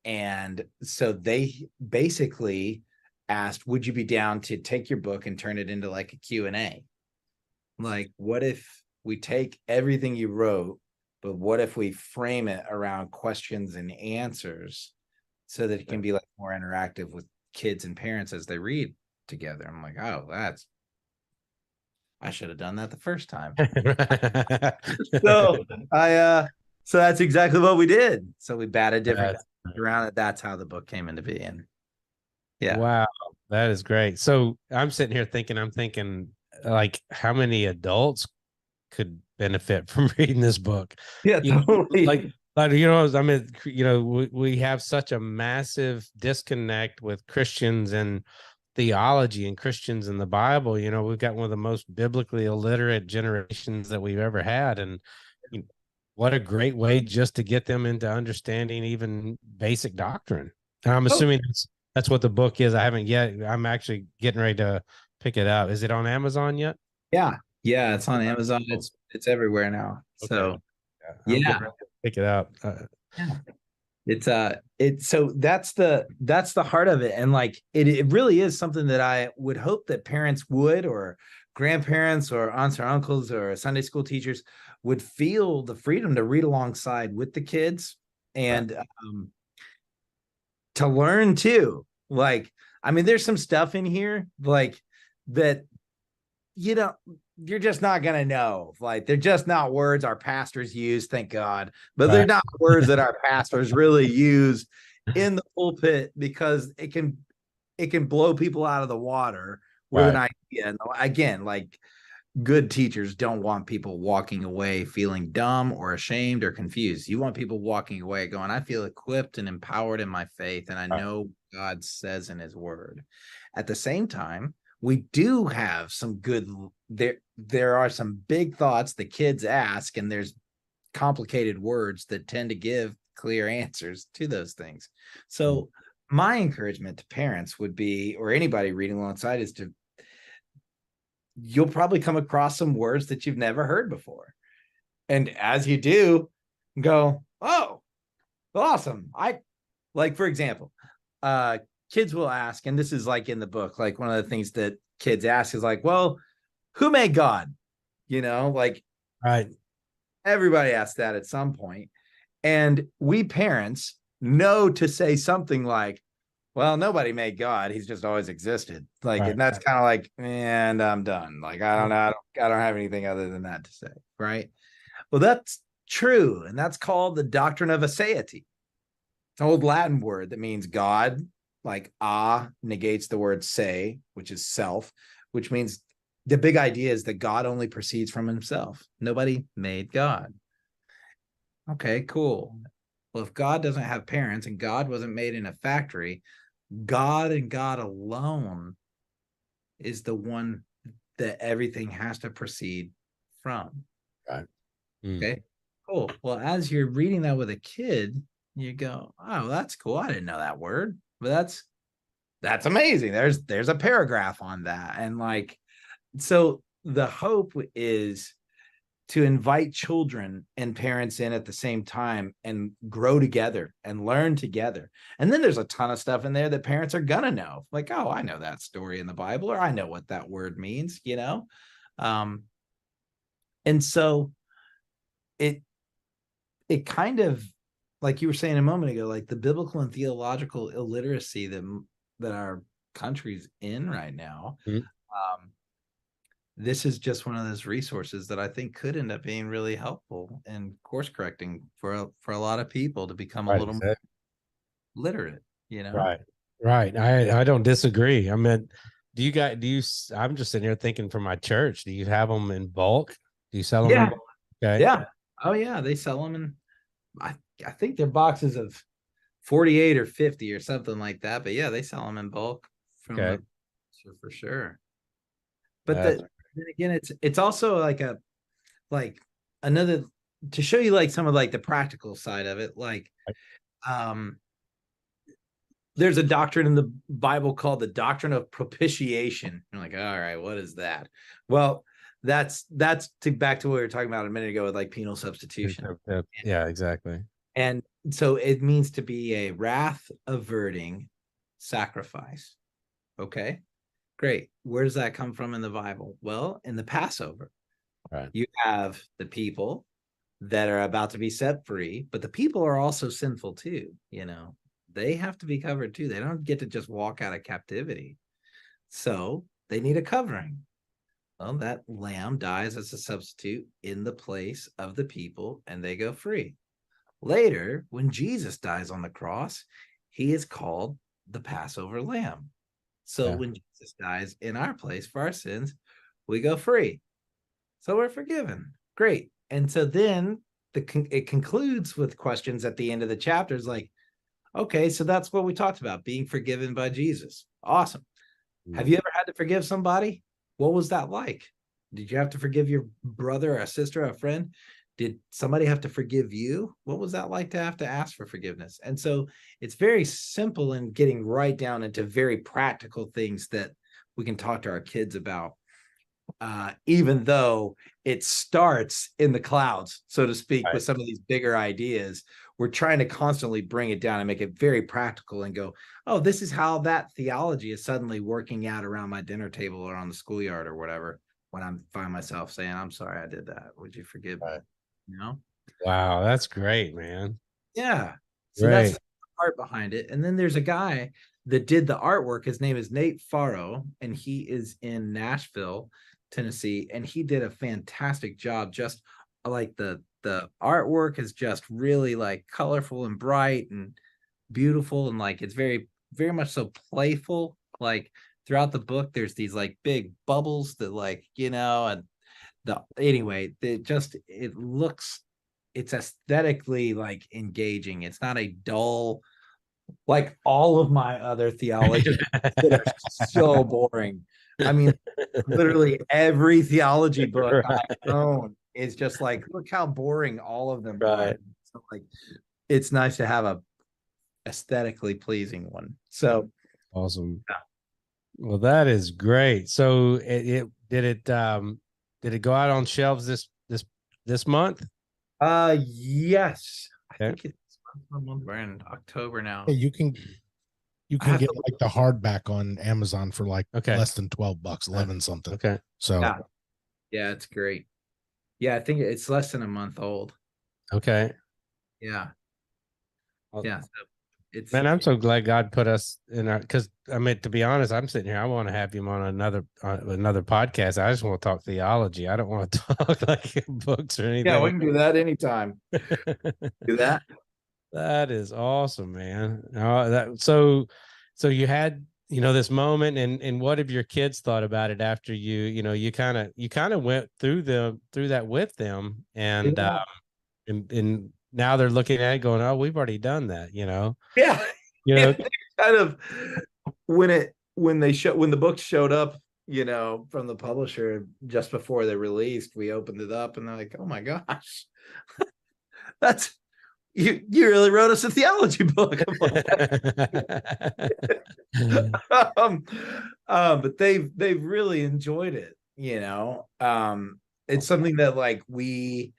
And so they basically asked, would you be down to take your book and turn it into like a Q&A? Like, what if we take everything you wrote, but what if we frame it around questions and answers so that it can be like more interactive with kids and parents as they read together? I'm like, oh, I should have done that the first time. So that's exactly what we did. So we batted different around it. That's how the book came into being. Yeah. Wow, that is great. So I'm sitting here thinking like, how many adults could benefit from reading this book? Yeah, totally. We have such a massive disconnect with Christians and theology and Christians in the Bible. We've got one of the most biblically illiterate generations that we've ever had. And what a great way just to get them into understanding even basic doctrine. And I'm assuming that's what the book is. I haven't yet. I'm actually getting ready to pick it up. Is it on Amazon yet? Yeah, it's on Amazon. It's everywhere now. Okay. So yeah, pick it up. So that's the heart of it. And like, it really is something that I would hope that parents would, or grandparents or aunts or uncles or Sunday school teachers would feel the freedom to read alongside with the kids and to learn too. Like, I mean, there's some stuff in here like that, you're just not going to know. Like, they're just not words our pastors use, thank God. But they're not words that our pastors really use in the pulpit, because it can blow people out of the water with an idea. And again, like, good teachers don't want people walking away feeling dumb or ashamed or confused. You want people walking away going, I feel equipped and empowered in my faith, and I know God says in his word. At the same time, we do have some good, there are some big thoughts the kids ask, and there's complicated words that tend to give clear answers to those things. So my encouragement to parents would be, or anybody reading alongside, is you'll probably come across some words that you've never heard before. And as you do, go, oh, awesome. For example, kids will ask, and this is like in the book, like one of the things that kids ask is like, well, who made God? Everybody asks that at some point. And we parents know to say something like, well, nobody made God. He's just always existed. Like, Right. and that's kind of like, and I'm done. Like, I don't know. I don't have anything other than that to say. Right. Well, that's true. And that's called the doctrine of aseity. It's an old Latin word that means God, like negates the word se, which is self, which means the big idea is that God only proceeds from himself. Nobody made God. Okay, cool. Well, if God doesn't have parents and God wasn't made in a factory, God and God alone is the one that everything has to proceed from. Right. Okay, cool. Well, as you're reading that with a kid, you go, oh, that's cool. I didn't know that word, but that's amazing. There's a paragraph on that. And like, so the hope is to invite children and parents in at the same time and grow together and learn together. And then there's a ton of stuff in there that parents are gonna know. Like, oh, I know that story in the Bible, or I know what that word means, you know? And so it kind of, like you were saying a moment ago, like the biblical and theological illiteracy that our country's in right now. This is just one of those resources that I think could end up being really helpful and course correcting for a lot of people to become a little more literate, you know? Right. I don't disagree. I mean, I'm just sitting here thinking for my church, do you have them in bulk? Do you sell them in bulk? Okay. Yeah. Oh yeah. They sell them in, I think they're boxes of 48 or 50 or something like that. But yeah, they sell them in bulk from for sure. But then again, it's also like another, to show you like some of like the practical side of it. Like, there's a doctrine in the Bible called the doctrine of propitiation. You're like, all right, what is that? Well, that's back to what we were talking about a minute ago with like penal substitution. Yeah, exactly. And so it means to be a wrath averting sacrifice. Okay, great. Where does that come from in the Bible? Well, in the Passover, you have the people that are about to be set free, but the people are also sinful too. You know, they have to be covered too. They don't get to just walk out of captivity. So they need a covering. Well, that lamb dies as a substitute in the place of the people, and they go free. Later, when Jesus dies on the cross, he is called the Passover lamb. So when Jesus dies in our place for our sins, we go free. So we're forgiven. Great. And so then it concludes with questions at the end of the chapters like, okay, so that's what we talked about, being forgiven by Jesus. Awesome. Have you ever had to forgive somebody? What was that like? Did you have to forgive your brother or a sister or a friend? Did somebody have to forgive you? What was that like to have to ask for forgiveness? And so it's very simple in getting right down into very practical things that we can talk to our kids about, even though it starts in the clouds, so to speak, with some of these bigger ideas. We're trying to constantly bring it down and make it very practical and go, oh, this is how that theology is suddenly working out around my dinner table or on the schoolyard or whatever, when I find myself saying, I'm sorry I did that. Would you forgive me? You know? Wow, that's great, man. Yeah. So that's the art behind it. And then there's a guy that did the artwork. His name is Nate Faro, and he is in Nashville, Tennessee, and he did a fantastic job. Just like the artwork is just really like colorful and bright and beautiful, and like it's very, very much so playful. Like throughout the book, there's these like big bubbles that, like, you know, and it's aesthetically like engaging. It's not a dull, like all of my other theology that are so boring. I mean, literally every theology book I own is just like, look how boring all of them are. So like, it's nice to have a aesthetically pleasing one. So awesome. Yeah. Well, that is great. So did it go out on shelves this month? Yes. I think it's we're in October now. Yeah, you can get like the hardback on Amazon for like less than $12, 11 something. Okay. So yeah, it's great. Yeah, I think it's less than a month old. Okay. Yeah. Yeah. Man, I'm so glad God put us in our, because I mean, to be honest, I'm sitting here. I want to have him on another podcast. I just want to talk theology. I don't want to talk like books or anything. Yeah, we can do that anytime. Do that. That is awesome, man. So you had, this moment, and what have your kids thought about it after you kind of went through that with them, and Yeah. and now they're looking at it going, oh, we've already done that, Yeah. Kind of when the book showed up, from the publisher just before they released, we opened it up and they're like, oh my gosh, that's you really wrote us a theology book. But they've really enjoyed it. It's something that like we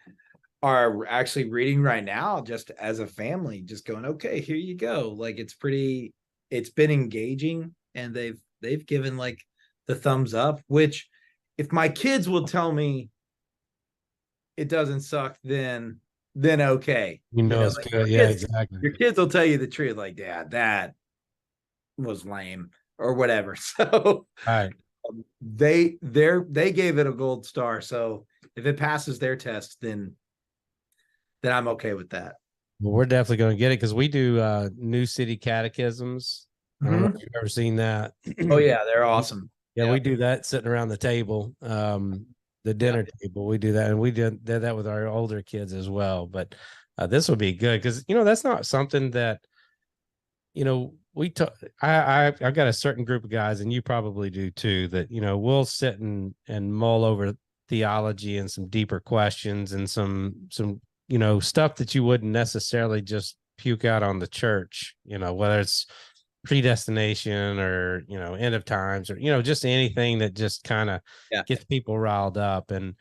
are actually reading right now, just as a family, just going, okay, here you go. Like it's been engaging, and they've given like the thumbs up, which if my kids will tell me it doesn't suck, then okay. It's like good. Yeah, exactly. Your kids will tell you the truth, like, Dad, that was lame or whatever. So right. They gave it a gold star. So if it passes their test, then I'm okay with that. Well, we're definitely going to get it because we do New City catechisms. I don't know if you've ever seen that. Oh yeah, they're awesome. Yeah, we do that sitting around the table, the dinner table. We do that, and we did that with our older kids as well. But this will be good because that's not something that we talk. I've got a certain group of guys, and you probably do too, that we'll sit and mull over theology and some deeper questions and some stuff that you wouldn't necessarily just puke out on the church, whether it's predestination or end of times or just anything that just kind of gets people riled up. And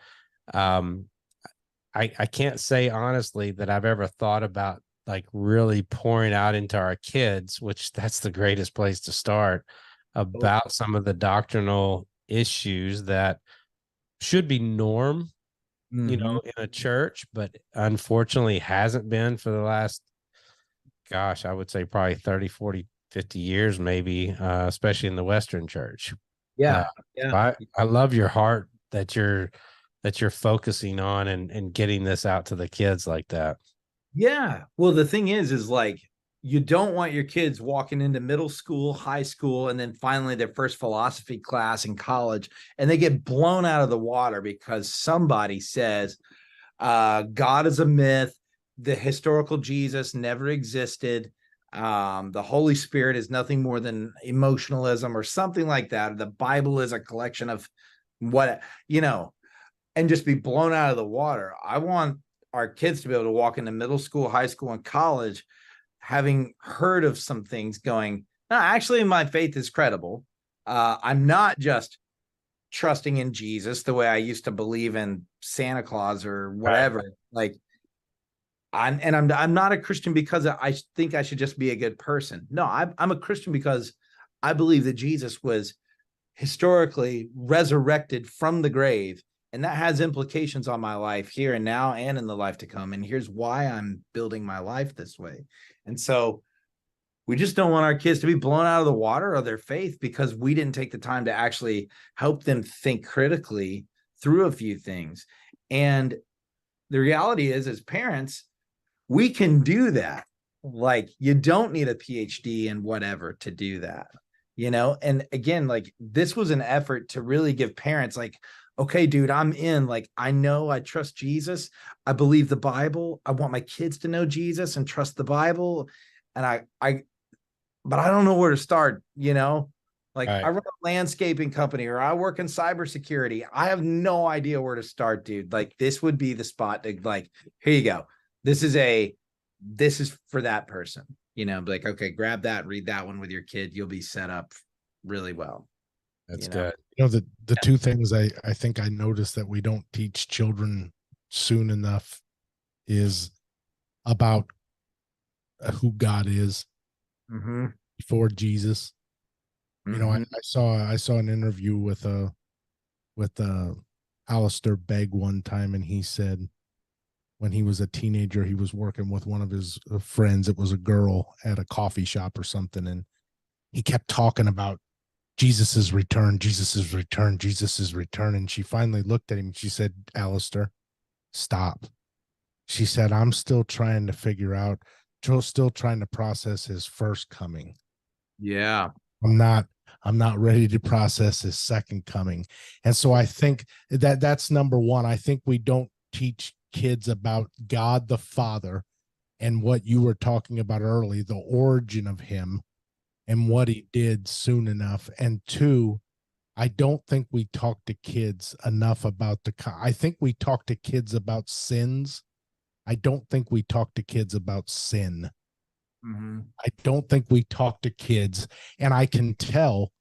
I can't say honestly that I've ever thought about like really pouring out into our kids, which that's the greatest place to start, about some of the doctrinal issues that should be norm in a church, but unfortunately hasn't been for the last, gosh, I would say probably 30, 40, 50 years, maybe, especially in the Western church. Yeah. I love your heart that you're focusing on and getting this out to the kids like that. Yeah. Well, the thing is like, you don't want your kids walking into middle school, high school, and then finally their first philosophy class in college, and they get blown out of the water because somebody says, God is a myth. The historical Jesus never existed. The Holy Spirit is nothing more than emotionalism or something like that. The Bible is a collection of what, and just be blown out of the water. I want our kids to be able to walk into middle school, high school, and college having heard of some things going, no, actually my faith is credible. I'm not just trusting in Jesus the way I used to believe in Santa Claus or whatever. Right. Like I'm not a Christian because I think I should just be a good person. No, I'm a Christian because I believe that Jesus was historically resurrected from the grave, and that has implications on my life here and now and in the life to come. And here's why I'm building my life this way. And so we just don't want our kids to be blown out of the water of their faith because we didn't take the time to actually help them think critically through a few things. And the reality is, as parents, we can do that. Like, you don't need a PhD in whatever to do that, And again, like, this was an effort to really give parents like, okay, dude, I'm in. Like, I know I trust Jesus. I believe the Bible. I want my kids to know Jesus and trust the Bible. And but I don't know where to start, Like, right. I run a landscaping company, or I work in cybersecurity. I have no idea where to start, dude. Like, this would be the spot to, like, here you go. This is for that person, like, okay, grab that, read that one with your kid. You'll be set up really well. That's good. The two things I think I noticed that we don't teach children soon enough is about who God is before Jesus. I saw an interview with Alistair Begg one time, and he said, when he was a teenager, he was working with one of his friends. It was a girl at a coffee shop or something. And he kept talking about Jesus's return, Jesus's return, Jesus's return. And she finally looked at him and she said, Alistair, stop. She said, I'm still trying to figure out, still trying to process his first coming. Yeah. I'm not ready to process his second coming. And so I think that's number one. I think we don't teach kids about God the Father and what you were talking about early, the origin of him and what he did soon enough. And two, I don't think we talk to kids enough about I think we talk to kids about sins. I don't think we talk to kids about sin. Mm-hmm. I don't think we talk to kids, and I can tell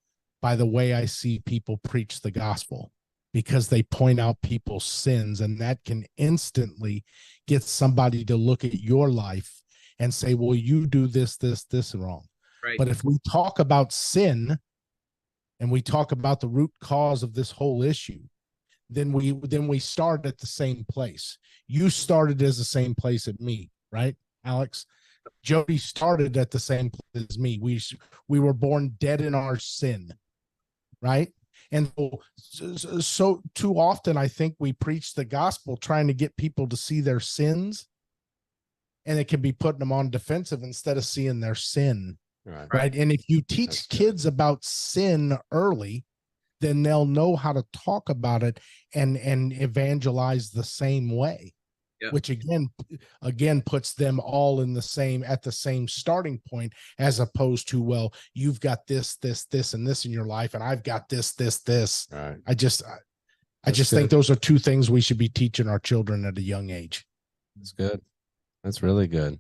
by the way I see people preach the gospel, because they point out people's sins, and that can instantly get somebody to look at your life and say, well, you do this, this, this wrong. Right. But if we talk about sin and we talk about the root cause of this whole issue, then we start at the same place. You started as the same place at me, right, Alex? Jody started at the same place as me. We were born dead in our sin, right? And so too often, I think we preach the gospel trying to get people to see their sins, and it can be putting them on defensive instead of seeing their sin, right? And if you teach kids about sin early, then they'll know how to talk about it and evangelize the same way. Yep. Which again puts them all in at the same starting point, as opposed to, well, you've got this, and this in your life, and I've got this. Right. I just think those are two things we should be teaching our children at a young age. That's good. That's really good.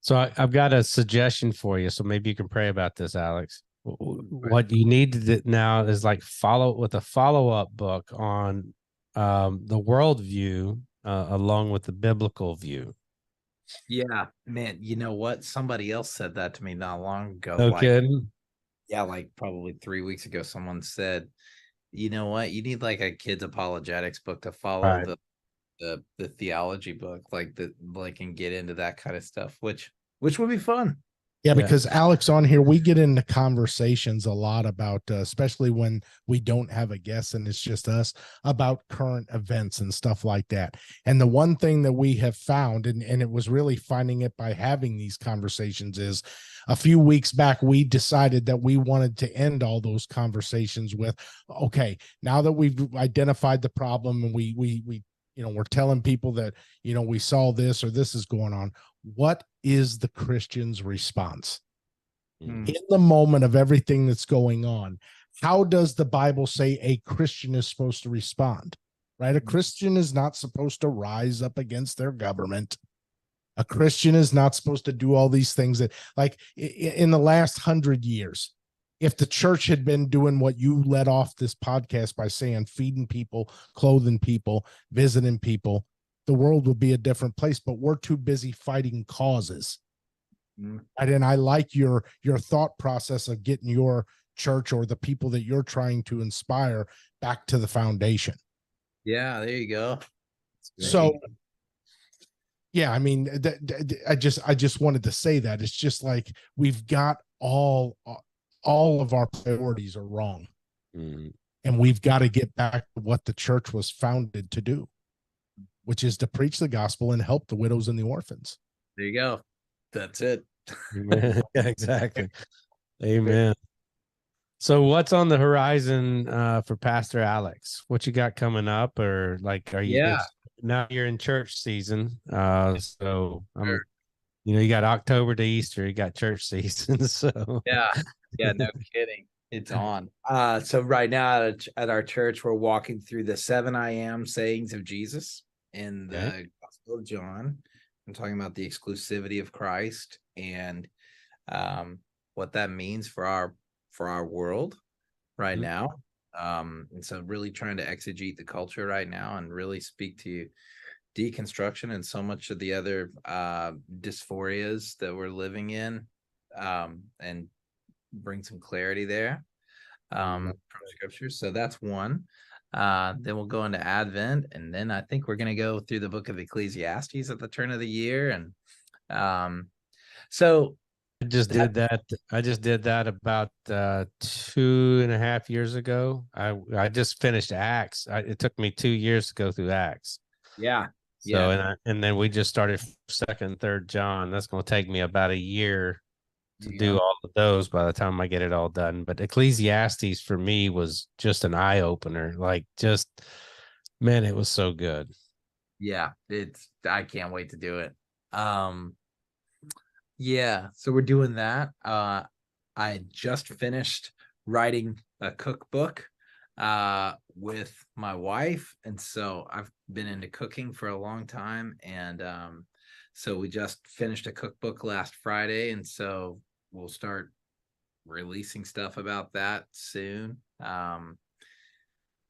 So I've got a suggestion for you. So maybe you can pray about this, Alex. What you need to do now is like follow a follow-up book on the worldview along with the biblical view. Yeah, man. You know what? Somebody else said that to me not long ago. No kidding? Yeah, like probably 3 weeks ago, someone said, you know what? You need like a kids apologetics book to follow the theology book, and get into that kind of stuff, which would be fun. Yeah, because Alex, on here, we get into conversations a lot about, especially when we don't have a guest and it's just us, about current events and stuff like that. And the one thing that we have found, and it was really finding it by having these conversations, is a few weeks back, we decided that we wanted to end all those conversations with, okay, now that we've identified the problem and we we're telling people that, we saw this or this is going on, what is the Christian's response in the moment of everything that's going on? How does the Bible say a Christian is supposed to respond? Right? A Christian is not supposed to rise up against their government. A Christian is not supposed to do all these things that, like, in the last 100 years, if the church had been doing what you led off this podcast by saying, feeding people, clothing people, visiting people, the world would be a different place. But we're too busy fighting causes. And I like your thought process of getting your church or the people that you're trying to inspire back to the foundation. Yeah, there you go. So yeah, I mean, I just wanted to say that. It's just like we've got all of our priorities are wrong. And we've got to get back to what the church was founded to do, which is to preach the gospel and help the widows and the orphans. There you go. That's it. Yeah, exactly. Amen. So what's on the horizon for Pastor Alex? What you got coming up? Or like, are you now you're in church season? So you got October to Easter, you got church season. So yeah, no kidding. It's on. So right now at our church, we're walking through the 7 I am sayings of Jesus in the Gospel of John. I'm talking about the exclusivity of Christ and what that means for our world right now. And so really trying to exegete the culture right now and really speak to deconstruction and so much of the other dysphorias that we're living in, and bring some clarity there from scripture. So that's one. Then we'll go into Advent, and then I think we're going to go through the book of Ecclesiastes at the turn of the year. And so I just did that. I just did that about 2.5 years ago. I just finished Acts. It took me 2 years to go through Acts. Yeah. So and then we just started 2nd and 3rd John. That's going to take me about a year to do all of those by the time I get it all done. But Ecclesiastes for me was just an eye opener. Like, just, man, it was so good. Yeah, I can't wait to do it. Yeah, so we're doing that. I just finished writing a cookbook with my wife, and so I've been into cooking for a long time, and so we just finished a cookbook last Friday, and so we'll start releasing stuff about that soon.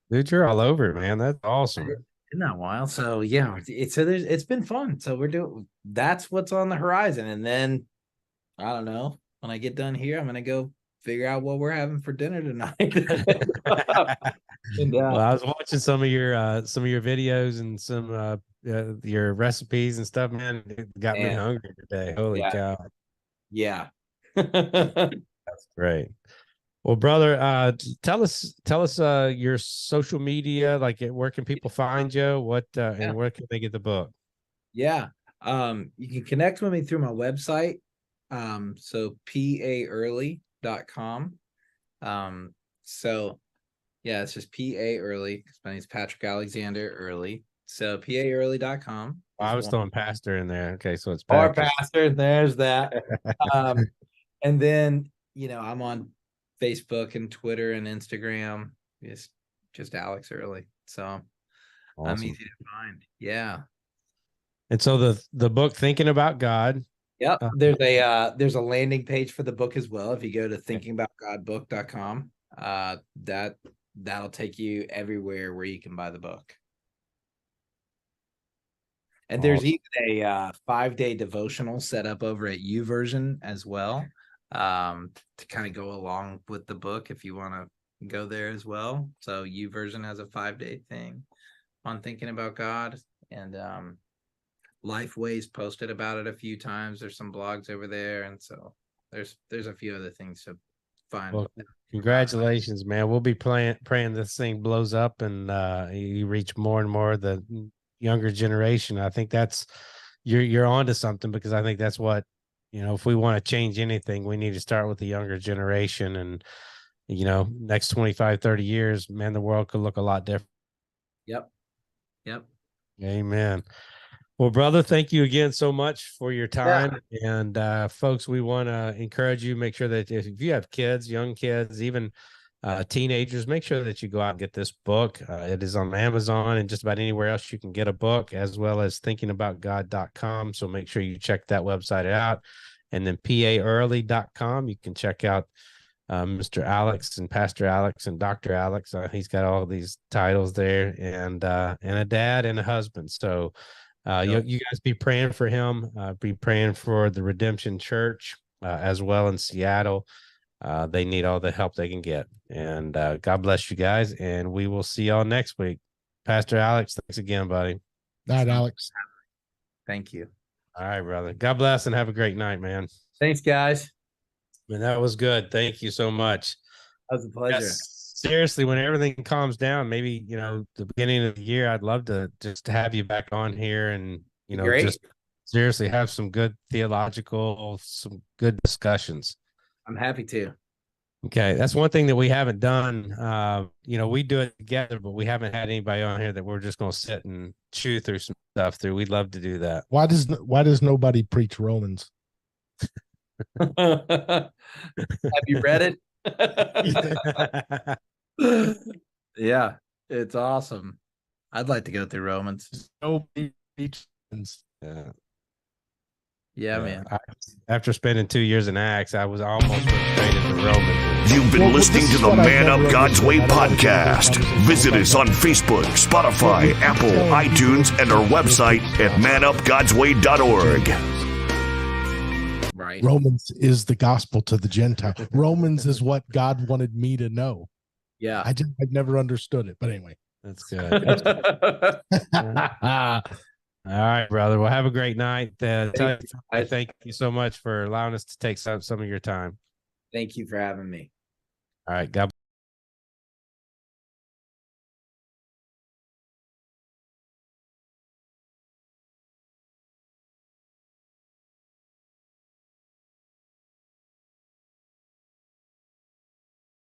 Dude, you're all over it, man. That's awesome. In that while, so yeah, it's been fun. So that's what's on the horizon, and then I don't know, when I get done here, I'm gonna go figure out what we're having for dinner tonight. Well, I was watching some of your videos and some your recipes and stuff, man. It got me hungry today. Holy cow. Yeah. That's great. Well, brother, tell us your social media, like where can people find you? And where can they get the book? Yeah. You can connect with me through my website. So paearly.com. So yeah, it's just PA Early, because my name's Patrick Alexander Early. So paearly.com. I was throwing pastor in there. Okay, so it's Our pastor, there's that. And then, I'm on Facebook and Twitter and Instagram. It's just Alex Early. So awesome. I'm easy to find. Yeah. And so the book, Thinking About God. Yep. There's a landing page for the book as well. If you go to thinkingaboutgodbook.com, that'll take you everywhere where you can buy the book. And there's even a 5-day devotional set up over at YouVersion as well, to kind of go along with the book if you want to go there as well. So YouVersion has a 5-day thing on thinking about God, and Lifeway's posted about it a few times. There's some blogs over there, and so there's a few other things to find. Well, congratulations, man. We'll be praying this thing blows up and you reach more and more of the younger generation. I think that's you're onto something, because I think that's what, if we want to change anything, we need to start with the younger generation. And next 25, 30 years, man, the world could look a lot different. Yep. Amen. Well, brother, thank you again so much for your time. Yeah. And folks, we want to encourage you, make sure that if you have kids, young kids, even teenagers, make sure that you go out and get this book. It is on Amazon and just about anywhere else you can get a book, as well as thinkingaboutgod.com. So make sure you check that website out. And then paearly.com, you can check out Mr. Alex and Pastor Alex and Dr. Alex. He's got all these titles there, and a dad and a husband. So you guys be praying for him, be praying for the Redemption Church as well in Seattle. They need all the help they can get. And God bless you guys, and we will see y'all next week. Pastor Alex, thanks again, buddy. All right, Alex. Thank you. All right, brother. God bless and have a great night, man. Thanks, guys. Man, that was good. Thank you so much. That was a pleasure. Yes, seriously, when everything calms down, maybe, the beginning of the year, I'd love to just have you back on here and, just seriously have some good theological, some good discussions. I'm happy to. Okay. That's one thing that we haven't done. We do it together, but we haven't had anybody on here that we're just going to sit and chew through some stuff through. We'd love to do that. Why does nobody preach Romans? Have you read it? Yeah, it's awesome. I'd like to go through Romans. Nobody preach Romans. Yeah, man. After spending 2 years in Acts, I was almost straight into Romans. You've been listening to the Man Up God's Way podcast. Visit us on Facebook, Spotify, Apple, iTunes, and our website at manupgodsway.org. Right. Romans is the gospel to the Gentile. Romans is what God wanted me to know. Yeah. I've never understood it, but anyway. That's good. All right, brother. Well, have a great night. Thank you so much for allowing us to take some of your time. Thank you for having me. All right. God